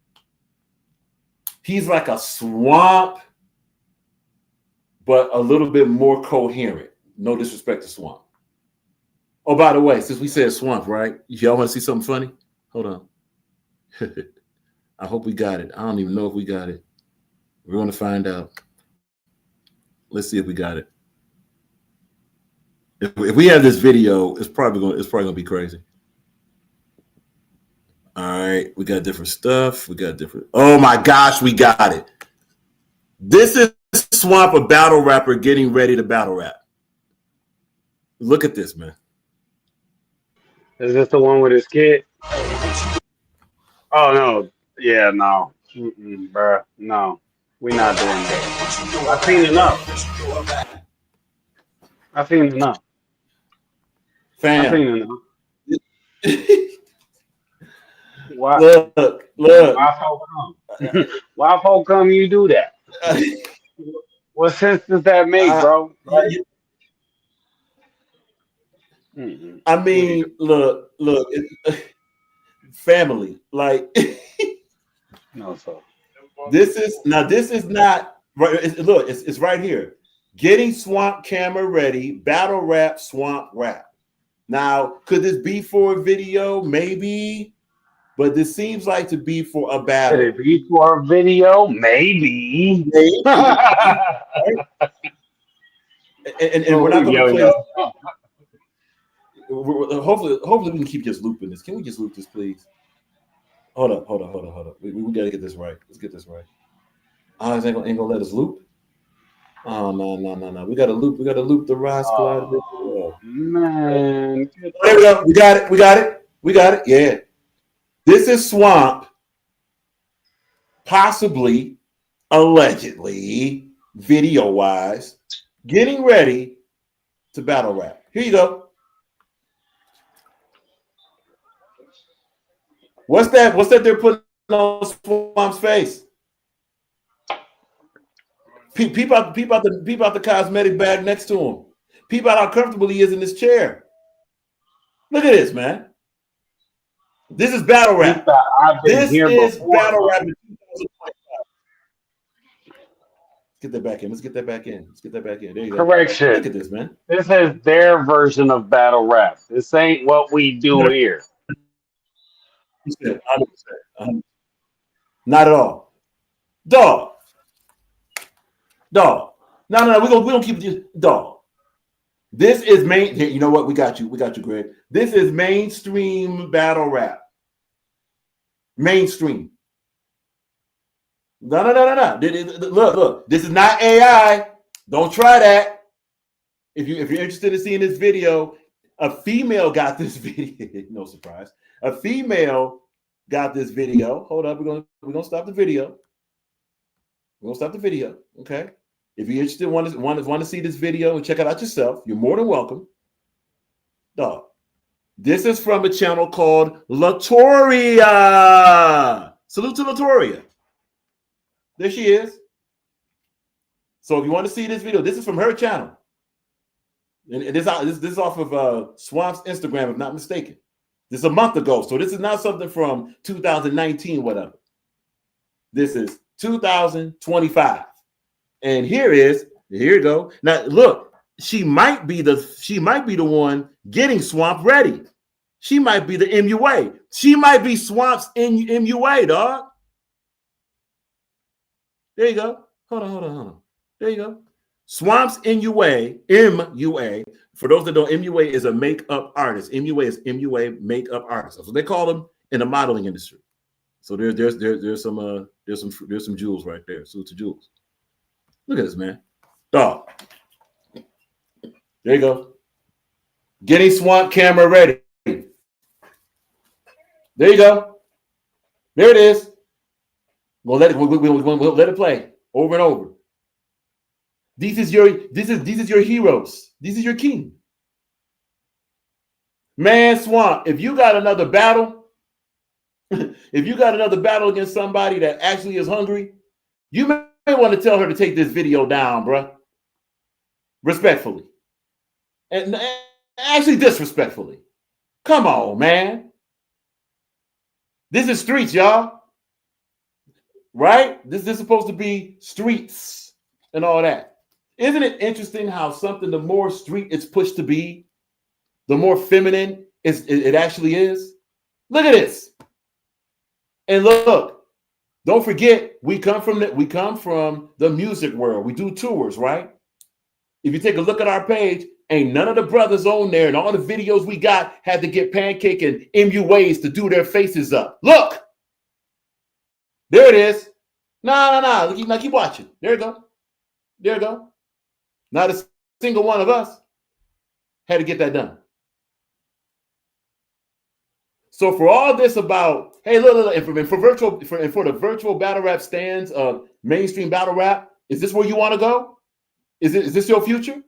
he's like a Swamp, but a little bit more coherent. No disrespect to Swamp. Oh, by the way, since we said Swamp, right? Y'all want to see something funny? Hold on. I hope we got it. I don't even know if we got it. We're going to find out. Let's see if we got it. If we have this video, it's probably going to be crazy. All right, we got different stuff. Oh my gosh, we got it. This is Swamp, a battle rapper getting ready to battle rap. Look at this, man. Is this the one with his kid? Oh no, yeah, no, bruh, no, we're not doing that. I've seen enough. Fam. I've seen enough. Why? Look. Why folk come you do that? What sense does that make, bro? I mean, look, family, like no, sir. This is not right. It's right here. Getting Swamp camera ready, battle rap, Swamp rap. Now, could this be for a video? Maybe, but this seems like to be for a battle. Could it be for a video? Maybe. And we're not going to play. Hopefully we can keep just looping this. Can we just loop this, please? Hold up. We got to get this right. Let's get this right. Ain't gonna let us loop. Oh no. We got to loop the Rod Squad. Oh, man. There we go. We got it. Yeah. This is Swamp, possibly, allegedly, video-wise, getting ready to battle rap. Here you go. What's that they're putting on Swamp's face? Peep out the cosmetic bag next to him. Peep out how comfortable he is in this chair. Look at this, man. This is battle rap. This is battle rap in 2025. Let's get that back in. There you go. Correction. Look at this, man. This is their version of battle rap. This ain't what we do here. 100%. Not at all. Dog. No. We gonna keep it dog. This is main. You know what? We got you, Greg. This is mainstream battle rap. Mainstream. No. Look. This is not AI. Don't try that. If you're interested in seeing this video, a female got this video. No surprise. A female got this video. Hold up, we're gonna stop the video. We're gonna stop the video. Okay. If you're interested, want to see this video and check it out yourself, you're more than welcome. Dog. This is from a channel called Latoria. Salute to Latoria. There she is. So if you want to see this video, this is from her channel. And this is off of Swamp's Instagram, if not mistaken. This is a month ago. So this is not something from 2019, whatever. This is 2025. And here you go. Now look, she might be the one getting Swamp ready. She might be the MUA. She might be Swamp's MUA, dog. There you go. Hold on. There you go. Swamp's MUA. For those that don't, MUA is a makeup artist. MUA is MUA makeup artist. That's what they call them in the modeling industry. So there's some jewels right there. Salute to jewels. Look at this, man. Dog. There you go. Getting Swamp camera ready. There you go. There it is. We'll let it play over and over. This is your heroes. This is your king. Man, Swamp, if you got another battle, against somebody that actually is hungry, you may want to tell her to take this video down, bruh. Respectfully. And actually disrespectfully. Come on, man. This is streets, y'all. Right? This is supposed to be streets and all that. Isn't it interesting how something, the more street it's pushed to be, the more feminine it actually is? Look at this. And look, don't forget, we come from the music world. We do tours, right? If you take a look at our page, ain't none of the brothers on there, and all the videos we got had to get Pancake and MUAs to do their faces up. Look, there it is. No. Keep watching. There you go. Not a single one of us had to get that done. So for all this about, hey, look, and for the virtual battle rap stands of mainstream battle rap, is this where you want to go? Is this your future?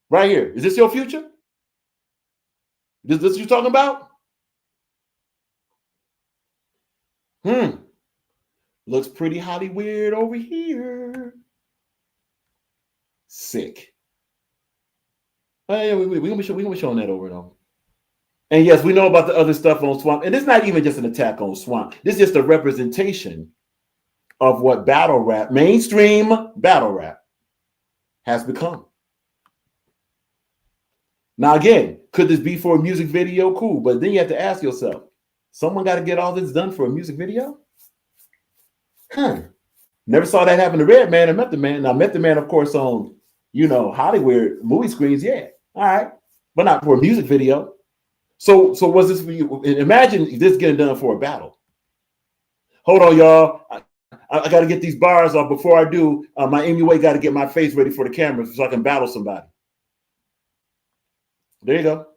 Right here. Is this your future? Is this what you're talking about? Looks pretty Hollywood over here. Sick. Oh, yeah, we're gonna be showing that over and over. And yes, we know about the other stuff on Swamp. And it's not even just an attack on Swamp. This is just a representation of what battle rap, mainstream battle rap, has become. Now, again, could this be for a music video? Cool. But then you have to ask yourself, someone got to get all this done for a music video? Never saw that happen to Redman and Method Man. Now, Method Man, of course, on, Hollywood movie screens, yeah. All right. But not for a music video. So was this for you? Imagine this getting done for a battle. Hold on, y'all. I got to get these bars off. Before I do, my MUA got to get my face ready for the camera so I can battle somebody. There you go.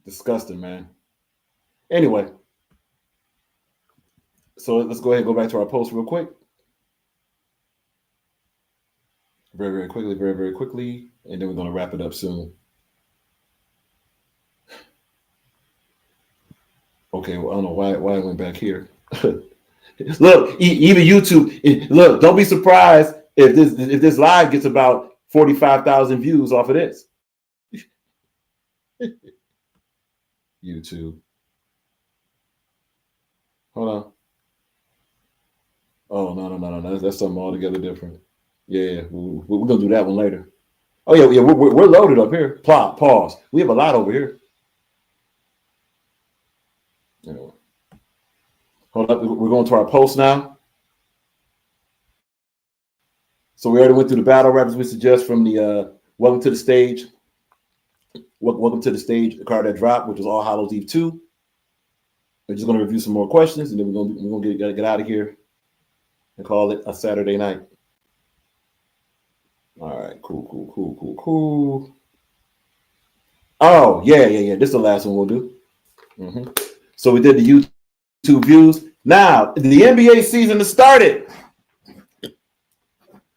Disgusting, man. Anyway, so let's go ahead and go back to our post real quick. Very, very quickly, and then we're going to wrap it up soon. Okay, well, I don't know why I went back here. Look, even YouTube. Look, don't be surprised if this live gets about 45,000 views off of this. YouTube. Hold on. Oh no. That's something altogether different. Yeah, we're gonna do that one later. Oh yeah, we're loaded up here. Pause. We have a lot over here. Anyway. Hold up. We're going to our post now. So we already went through the battle rappers we suggest from the Welcome to the Stage. Welcome to the Stage, the card that dropped, which was All Hallows Eve 2. We're just going to review some more questions, and then we're going to get out of here and call it a Saturday night. All right, cool. Oh, yeah. This is the last one we'll do. Mm-hmm. So we did the YouTube views. Now, the NBA season has started.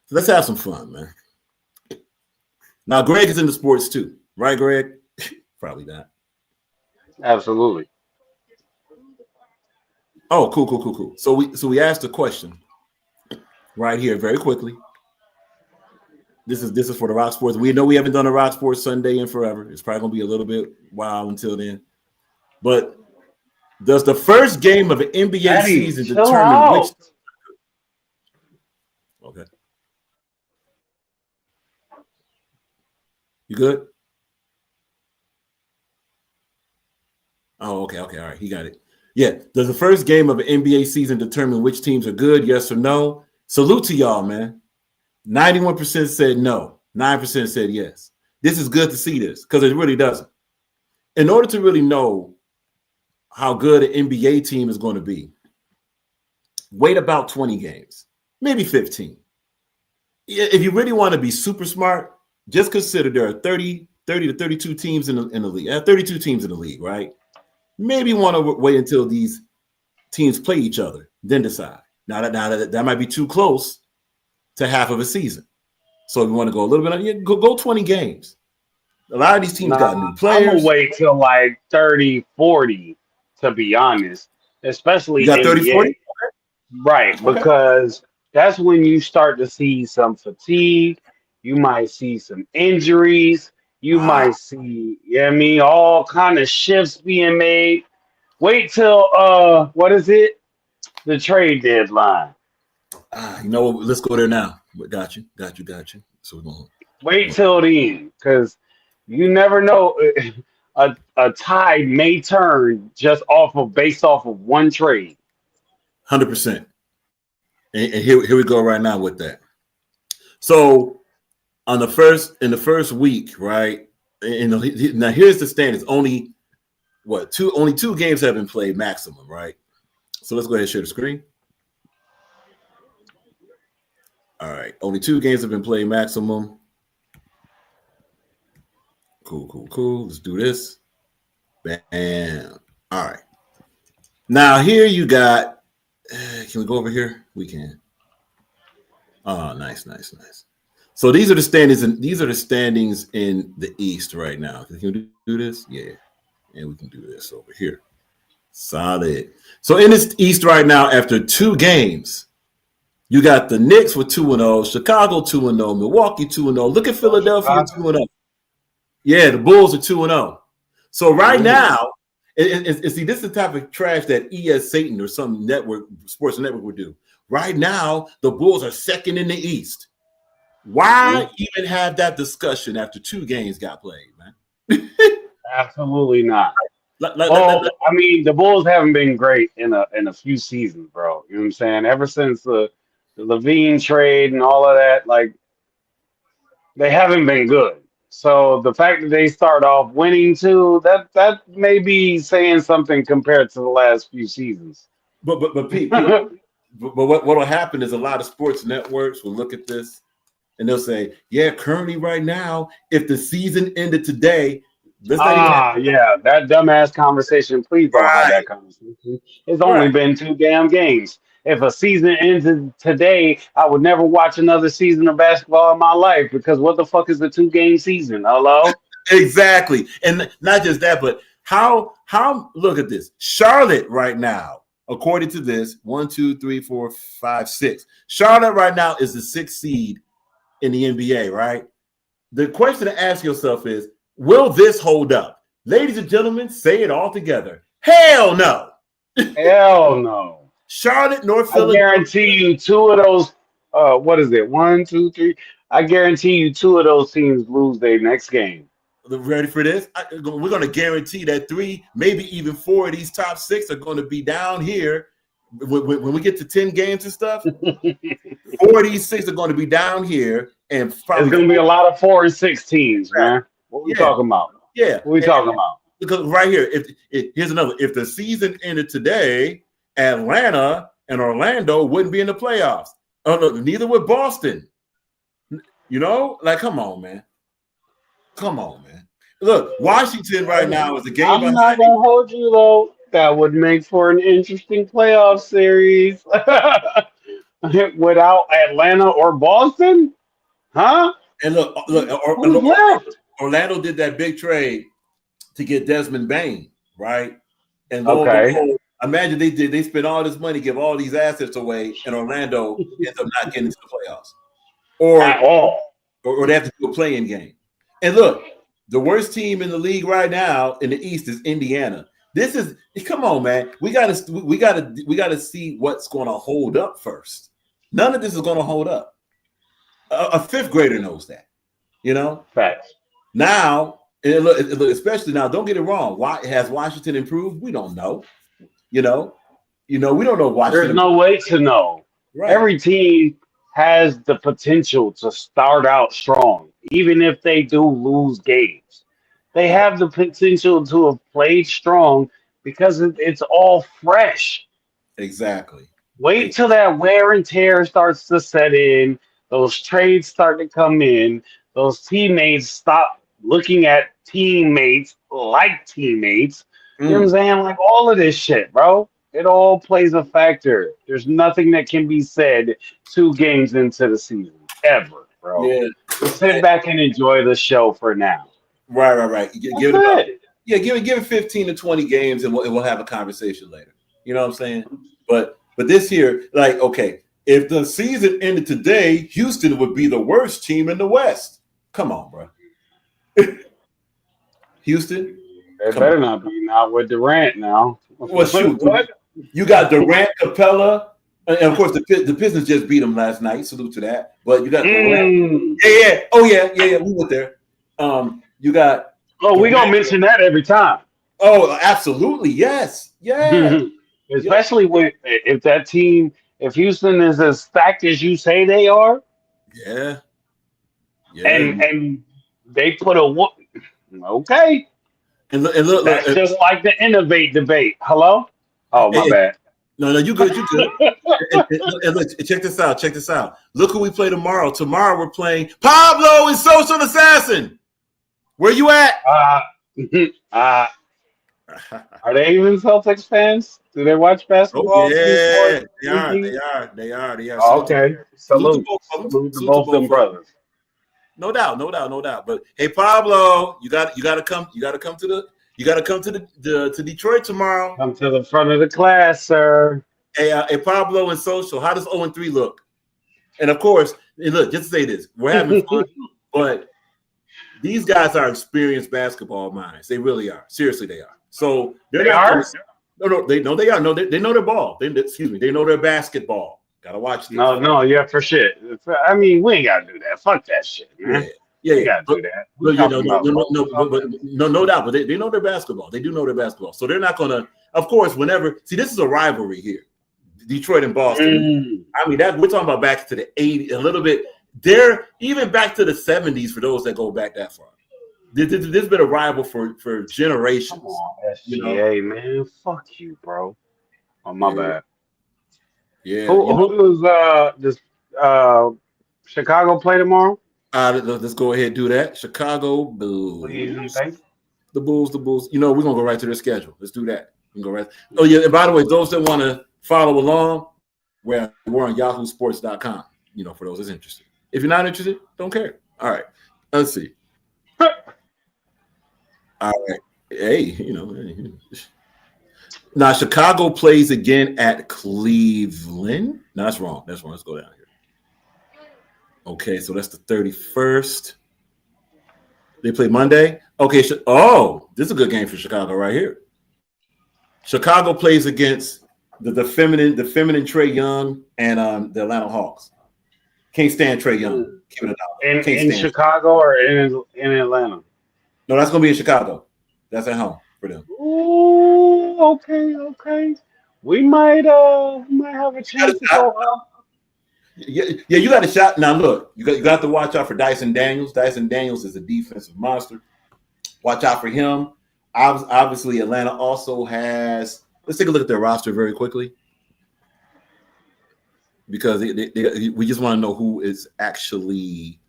Let's have some fun, man. Now, Greg is into sports too, right, Greg? Probably not. Absolutely. Oh, cool. So we asked a question right here very quickly. This is for the Rock Sports. We know we haven't done a Rock Sports Sunday in forever. It's probably gonna be a little bit wild until then. But does the first game of an NBA season determine which? Okay. You good? Oh, okay. All right. He got it. Yeah. Does the first game of an NBA season determine which teams are good? Yes or no? Salute to y'all, man. 91% said no. 9% said yes. This is good to see this because it really doesn't. In order to really know how good an NBA team is going to be, wait about 20 games, maybe 15. If you really want to be super smart, just consider there are 30 to 32 teams in the league. 32 teams in the league, right? Maybe want to wait until these teams play each other, then decide. Now that might be too close to half of a season. So if you want to go a little bit, go 20 games. A lot of these teams got new players. I'm gonna wait till like 30, 40, to be honest. Especially you got 30, NBA. 40? Right, Okay. because that's when you start to see some fatigue. You might see some injuries. You might see, all kind of shifts being made. Wait till what is it? The trade deadline. You know what? Let's go there now. Got you. So we're going. Wait till then, because you never know. A tide may turn just based off of one trade. 100%. And here we go right now with that. So in the first week, right? And now here's the standings. Only two games have been played maximum, right? So let's go ahead and share the screen. All right. Only 2 games have been played maximum. Cool. Let's do this. Bam. All right. Now here you got. Can we go over here? We can. Oh, nice. So these are the standings, and these are the standings in the East right now. Can we do this? Yeah, and we can do this over here. Solid. So in this East right now, after 2 games, you got the Knicks with 2-0, Chicago 2-0, Milwaukee 2-0. Look at Philadelphia 2-0. Yeah, the Bulls are 2-0. So right now, and see, this is the type of trash that ES Satan or some sports network would do. Right now, the Bulls are second in the East. Why even have that discussion after 2 games got played, man? Absolutely not. I mean, the Bulls haven't been great in a few seasons, bro. You know what I'm saying? Ever since the Levine trade and all of that, like, they haven't been good. So the fact that they start off winning too, that may be saying something compared to the last few seasons. But Pete, but what will happen is a lot of sports networks will look at this and they'll say, yeah, currently right now, if the season ended today, that dumbass conversation. Please don't have that conversation. It's only been 2 damn games. If a season ended today, I would never watch another season of basketball in my life because what the fuck is the 2-game season? Hello? Exactly. And not just that, but how look at this. Charlotte right now, according to this, 1, 2, 3, 4, 5, 6. Charlotte right now is the 6th seed in the NBA, right? The question to ask yourself is, will this hold up? Ladies and gentlemen, say it all together. Hell no. Hell no. Charlotte, North Philly. I guarantee you 2 of those, what is it? 1, 2, 3. I guarantee you 2 of those teams lose their next game. Ready for this? We're going to guarantee that 3, maybe even 4 of these top 6 are going to be down here when we get to 10 games and stuff, 4 of these 6 are going to be down here, and probably It's going to be a lot of 4 and 6 teams, man. What we talking about? Yeah, what we talking about? Because right here, here's another. If the season ended today, Atlanta and Orlando wouldn't be in the playoffs. Oh no, neither would Boston. You know, like come on, man. Come on, man. Look, Washington right now is a game. I'm not gonna hold you though. That would make for an interesting playoff series. Without Atlanta or Boston, huh? And look, Who's left? Orlando did that big trade to get Desmond Bain, right? And imagine they spent all this money, give all these assets away, and Orlando ends up not getting into the playoffs, or they have to do a play-in game. And look, the worst team in the league right now in the East is Indiana. This is come on, man. We gotta see what's going to hold up first. None of this is going to hold up. A 5th grader knows that, you know. Facts. Now, and look, especially now. Don't get it wrong. Why has Washington improved? We don't know. You know, we don't know Washington. There's no way to know. Right. Every team has the potential to start out strong, even if they do lose games. They have the potential to have played strong because it's all fresh. Exactly. Wait till that wear and tear starts to set in. Those trades start to come in. Those teammates stop looking at teammates like teammates. You know what I'm saying? Like all of this shit, bro. It all plays a factor. There's nothing that can be said 2 games into the season ever, bro. Yeah. Sit back and enjoy the show for now. Right. Give it 15 to 20 games, and we'll have a conversation later. You know what I'm saying? But this here, like, okay, if the season ended today, Houston would be the worst team in the West. Come on, bro. Houston. They better not be now with Durant now. Well, shoot, what? You got Durant, Capella, and of course the Pistons just beat them last night. Salute to that. But you got Durant. Yeah. Oh yeah. We went there. You got. Oh, we gonna mention that every time. Oh, absolutely, yes. Especially if that team, if Houston is as stacked as you say they are. Yeah. And they put a okay. And look, that's just like the innovate debate. Hello? Oh, my bad. No, you good. and look, check this out. Look who we play tomorrow. Tomorrow we're playing Pablo and Social Assassin. Where you at? Are they even Celtics fans? Do they watch basketball? Oh, yeah, they are. Oh, okay. Salute to both them brothers. No doubt. But hey, Pablo, you got to come. You got to come to Detroit tomorrow. Come to the front of the class, sir. Hey, Pablo and Social. How does 0-3 look? And of course, look. Just to say this, we're having fun, but these guys are experienced basketball minds. They really are. Seriously, they are. So they are. No, they are. No, they know their ball. They know their basketball. Gotta watch this. No, yeah, for shit. I mean, we ain't gotta do that. Fuck that shit, man. Yeah. We gotta do that. No doubt. But they know their basketball. They do know their basketball. So they're not gonna. Of course, this is a rivalry here, Detroit and Boston. I mean, we're talking about back to the 80s, a little bit. They're even back to the 70s for those that go back that far. There's been a rival for generations. Come on, SGA, man. Fuck you, bro. Oh, my bad. Yeah. Who does Chicago play tomorrow? Let's go ahead and do that. Chicago Bulls. What do you think? The Bulls. You know, we're gonna go right to their schedule. Let's do that. We can go right. Oh yeah. And by the way, those that want to follow along, we're on YahooSports.com. You know, for those that's interested. If you're not interested, don't care. All right. Let's see. All right. Hey, now Chicago plays again at Cleveland. No, that's wrong. Let's go down here. Okay, so that's the 31st. They play Monday. Okay. This is a good game for Chicago right here. Chicago plays against the feminine Trae Young and the Atlanta Hawks. Can't stand Trae Young. In Chicago or in Atlanta? No, that's going to be in Chicago. That's at home for them. Ooh, okay. we might have a got a chance to shot. go up. Yeah, you got a shot. Now look, you got to watch out for Dyson Daniels. Dyson Daniels is a defensive monster. Watch out for him. Obviously, Atlanta also has. Let's take a look at their roster very quickly because we just want to know who is actually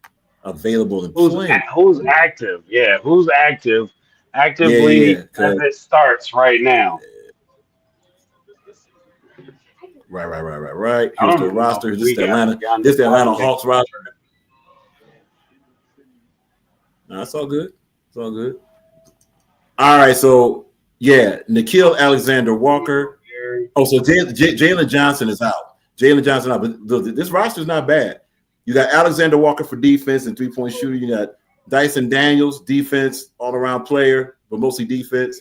available and playing. Who's active? Yeah, who's active? Yeah. Actively as it starts right now. Right. I Here's don't the even know roster. who This is we got. This is the I Atlanta don't think. Hawks roster. No, that's all good. It's all good. All right, so yeah, Nikhil Alexander Walker. Oh, so Jalen Johnson is out. Jalen Johnson out, but this roster is not bad. You got Alexander Walker for defense and 3-point shooter. You got Dyson Daniels, defense, all-around player, but mostly defense.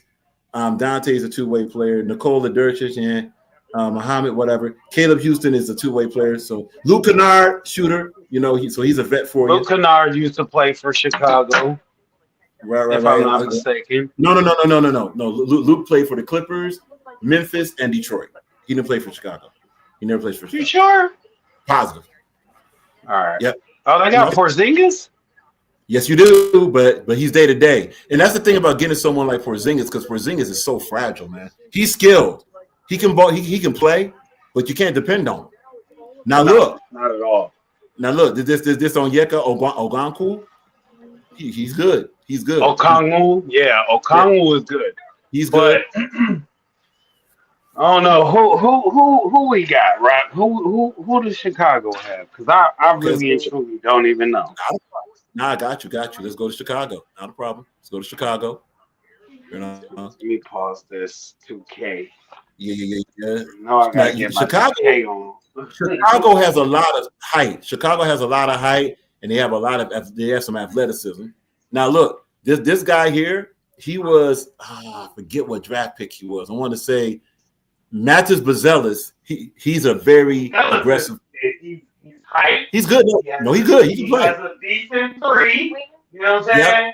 Dante is a two-way player. Nikola Durcic and Muhammad, whatever. Caleb Houston is a two-way player. So Luke Kennard, shooter. So he's a vet for you. Luke Kennard used to play for Chicago. Right. If I'm not mistaken. No. Luke played for the Clippers, Memphis, and Detroit. He didn't play for Chicago. He never plays for Chicago. You sure? Positive. All right. Yep. Oh, they got Porzingis? Yes, you do, but he's day to day, and that's the thing about getting someone like Porzingis, because Porzingis is so fragile, man. He's skilled. He can ball. He can play, but you can't depend on him. Now look, not at all. Now look, this Onyeka Oganku. He's good. He's good. Okongwu, Okongwu is good. He's good. I don't know who we got, right? Who does Chicago have? Because I really and truly don't even know. Nah, I got you. Let's go to Chicago. Not a problem. Let's go to Chicago. Let me pause this 2K. Yeah. No, I gotta get my Chicago 2K on. Chicago has a lot of height. And they have some athleticism. Now look, this guy here, he was I forget what draft pick he was. I want to say Matis Bazelis. He's a very aggressive. He's good. No, he's good. He can play. He has a decent three. You know what I'm saying?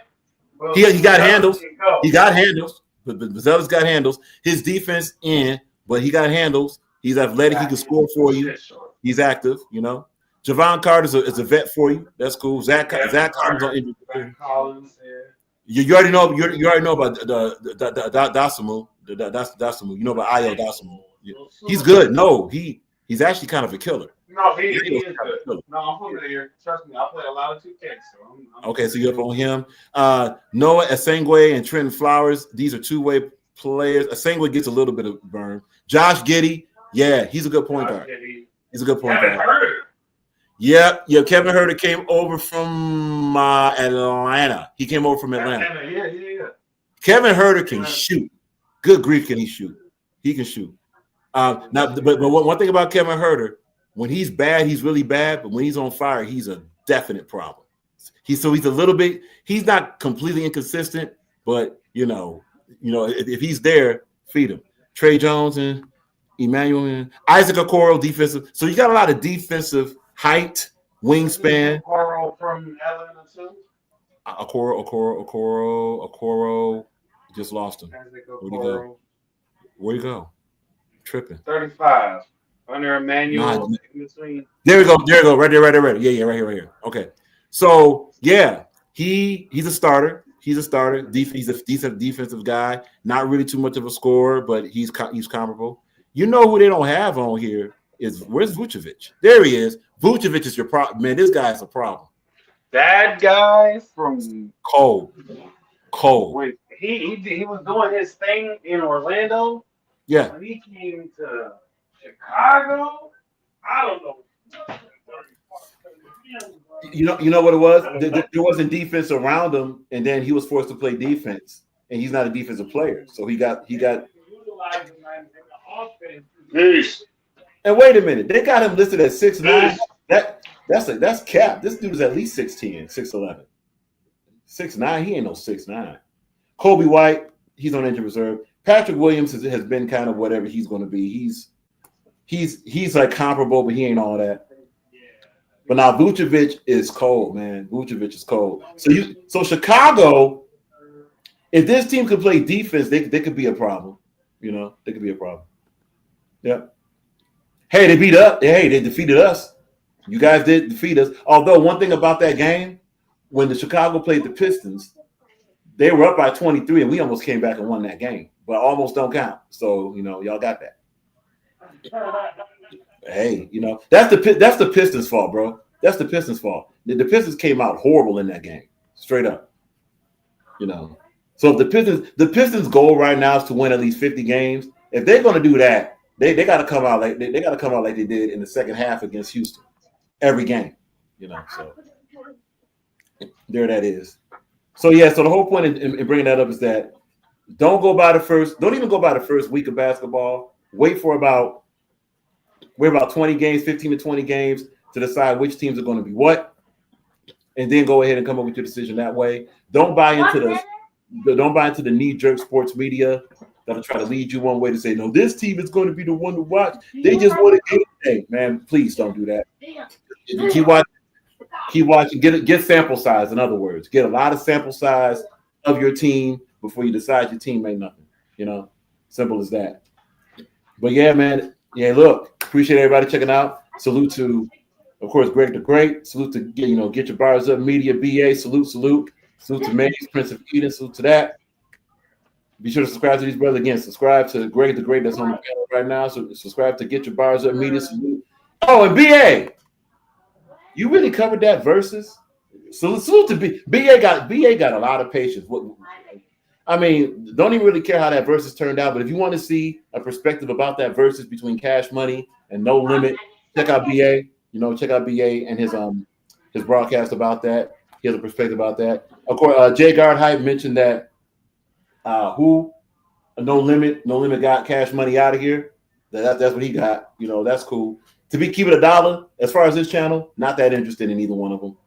Yep. He got handles. He got handles. But Bazelis got handles. His defense but he got handles. He's athletic. He can score for you. He's active. Javon Carter is a vet for you. That's cool. Zach Collins on injury. You already know. You already know about the Dasamu. Dasamu. You know about Ayo Dasamu. He's good. No, he's actually kind of a killer. No, he is good. No, I'm familiar. Trust me, I play a lot of 2K. So okay, so you're up on him. Noah Asengwe and Trenton Flowers. These are two-way players. Asengwe gets a little bit of burn. Josh Giddey. Yeah, he's a good point guard. He's a good point guard. Yeah. Kevin Huerter came over from Atlanta. He came over from Atlanta. Yeah. Kevin Huerter can shoot. Good grief, can he shoot? He can shoot. Now, but one thing about Kevin Huerter, when he's bad, he's really bad. But when he's on fire, he's a definite problem. He's a little bit. He's not completely inconsistent, but if he's there, feed him. Trey Jones and Emmanuel and Isaac Okoro, defensive. So you got a lot of defensive height, wingspan. Okoro from Atlanta too. Okoro. Just lost him. Where'd he go? Tripping. 35. Under Emmanuel. There we go. Right there. Yeah, right here. Okay. So yeah, he's a starter. He's a decent defensive guy. Not really too much of a scorer, but he's comparable. You know who they don't have on here where's Vucevic? There he is. Vucevic is your problem. Man, this guy is a problem. That guy from Cold. When he was doing his thing in Orlando. Yeah. When he came to Chicago, I don't know. You know what it was? There wasn't defense around him, and then he was forced to play defense, and he's not a defensive player. So he got. And wait a minute, they got him listed at 6'9". That's cap. This dude is at least 6'10", 6'11". 6'9", he ain't no 6'9". Kobe White, he's on injured reserve. Patrick Williams has been kind of whatever he's going to be. He's like comparable, but he ain't all that. But now Vucevic is cold, man. Vucevic is cold. So Chicago, if this team could play defense, they could be a problem. They could be a problem. Yeah. Hey, they beat up. Hey, they defeated us. You guys did defeat us. Although one thing about that game, when the Chicago played the Pistons, they were up by 23, and we almost came back and won that game. But almost don't count. So y'all got that. Hey, that's the Pistons' fault, bro. That's the Pistons' fault. The Pistons came out horrible in that game, straight up. So if the Pistons' goal right now is to win at least 50 games. If they're going to do that, they got to come out like they got to come out like they did in the second half against Houston, every game. So there that is. So yeah, so the whole point in bringing that up is that don't even go by the first week of basketball. Wait about 20 games, 15 to 20 games to decide which teams are going to be what, and then go ahead and come up with your decision that way. Don't buy into the knee-jerk sports media that'll try to lead you one way to say, no, this team is going to be the one to watch. They just want to get man, please don't do that. If you keep watching, get sample size. In other words, get a lot of sample size of your team before you decide your team ain't nothing. Simple as that. But yeah, man. Yeah, look, appreciate everybody checking out. Salute to, of course, Greg the Great. Salute to Get Your Bars Up Media, BA. Salute to Maze, Prince of Eden. Salute to that. Be sure to subscribe to these brothers again. Subscribe to Greg the Great that's on the panel right now. So subscribe to Get Your Bars Up Media. Salute. Oh, and BA, you really covered that versus. Salute to BA got a lot of patience. I mean, don't even really care how that versus turned out, but if you want to see a perspective about that versus between Cash Money and No Limit, check out BA. Check out BA and his broadcast about that. He has a perspective about that. Of course, Jay Guard Hype mentioned that No Limit got Cash Money out of here. That's what he got. That's cool. To keep it $1 as far as this channel, not that interested in either one of them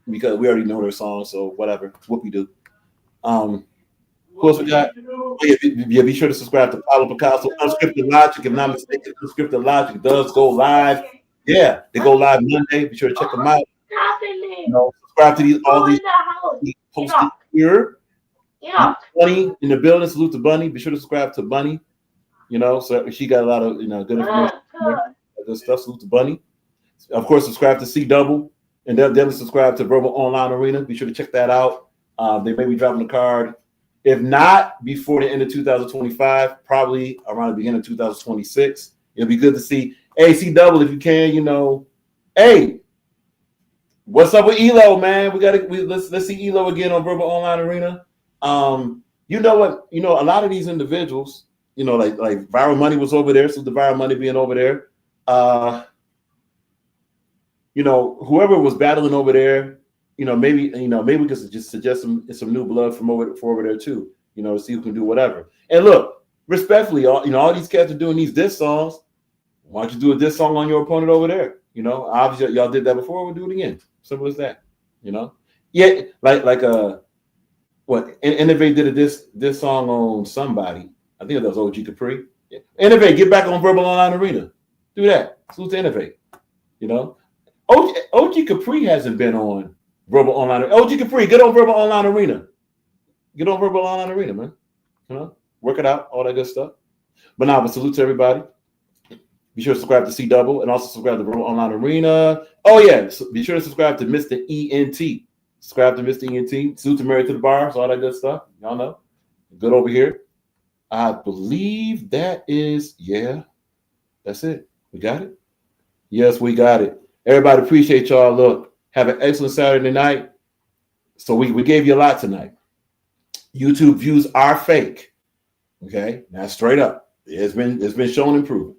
because we already know their songs. So whatever, whoop-de-doo. Who else we got? Yeah, be sure to subscribe to Paulo Picasso. Unscripted Logic, if I'm not mistaken. Unscripted Logic does go live. Yeah, they go live Monday. Be sure to check them out. Subscribe to all these posted here. Bunny in the building. Salute to Bunny. Be sure to subscribe to Bunny. So she got a lot of good information. Good stuff. Salute to Bunny. Of course, subscribe to C Double, and definitely subscribe to Verbal Online Arena. Be sure to check that out. They may be dropping the card. If not before the end of 2025, probably around the beginning of 2026. It'll be good to see. Hey, C Double, if you can, Hey, what's up with Elo, man? Let's see Elo again on Verbal Online Arena. You know what? A lot of these individuals, like Viral Money was over there, so the Viral Money being over there. Whoever was battling over there. Maybe we could just suggest some new blood from over there too. See who can do whatever. And look, respectfully, all these cats are doing these diss songs. Why don't you do a diss song on your opponent over there? Obviously y'all did that before. We'll do it again. Simple as that. Yeah, like what Innovate did a diss song on somebody. I think that was OG Capri. Yeah. Innovate, get back on Verbal Online Arena. Do that. Salute to Innovate. OG Capri hasn't been on Verbal Online. OG Capri, get on Verbal Online Arena. Get on Verbal Online Arena, man. Work it out, all that good stuff. But salute to everybody. Be sure to subscribe to C Double and also subscribe to Verbal Online Arena. Oh, yeah. So be sure to subscribe to Mr. ENT. Subscribe to Mr. ENT. Salute to Married to the Bars, all that good stuff. Y'all know. Good over here. I believe that is, that's it. We got it? Yes, we got it. Everybody appreciate y'all. Look, have an excellent Saturday night. So we gave you a lot tonight. YouTube views are fake. Okay, now straight up, it's been shown and proven.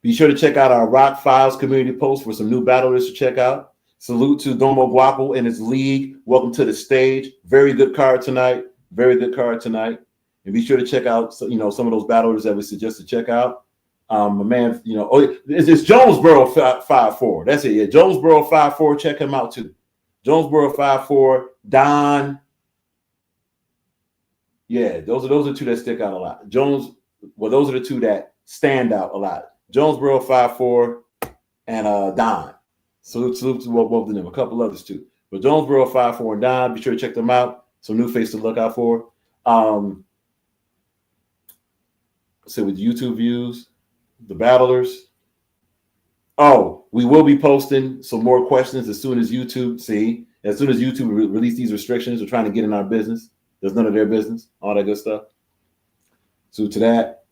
Be sure to check out our Rock Files community post for some new battlers to check out. Salute to Domo Guapo and his league. Welcome to the stage. Very good card tonight. Very good card tonight. And be sure to check out some of those battlers that we suggest to check out. My man, it's Jonesboro 5'4". That's it. Yeah, Jonesboro 5'4". Check him out too. Jonesboro 5'4". Don. Yeah, those are two that stick out a lot. Those are the two that stand out a lot. Jonesboro 5'4" and Don. Salute to both of them. A couple others too. But Jonesboro 5'4" and Don. Be sure to check them out. Some new face to look out for. say with YouTube views, the battlers. Oh, we will be posting some more questions as soon as YouTube release these restrictions. They're trying to get in our business. There's none of their business, all that good stuff. So to that,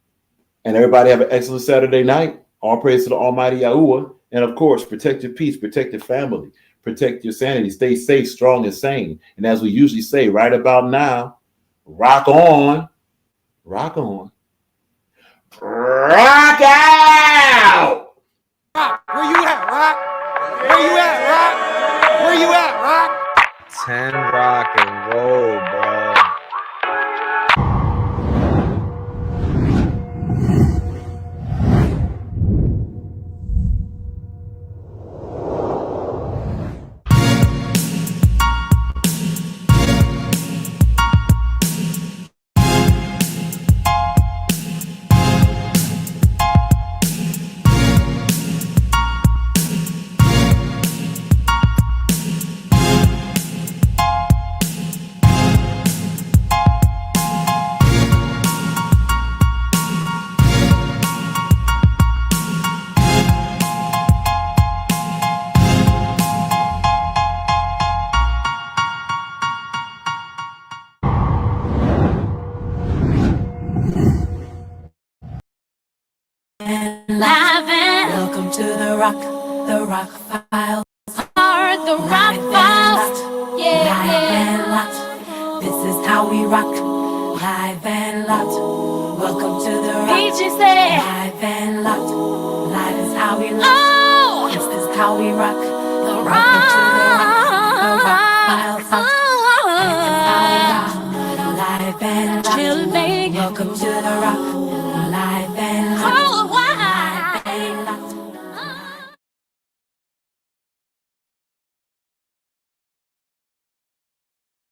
and everybody have an excellent Saturday night. All praise to the Almighty Yahuwah. And of course, protect your peace, protect your family, protect your sanity, stay safe, strong, and sane. And as we usually say right about now, rock on, rock on, rock out. Rock. Where you at, Rock? Where you at, Rock? Where you at, Rock? 10 rock and roll, bro. Laughing. Welcome to the rock files. Are the rock files. Yeah, yeah. This is how we rock. Live and locked. Welcome to the rock. Live and locked. Live is how we rock. Oh, this is how we rock. The rock.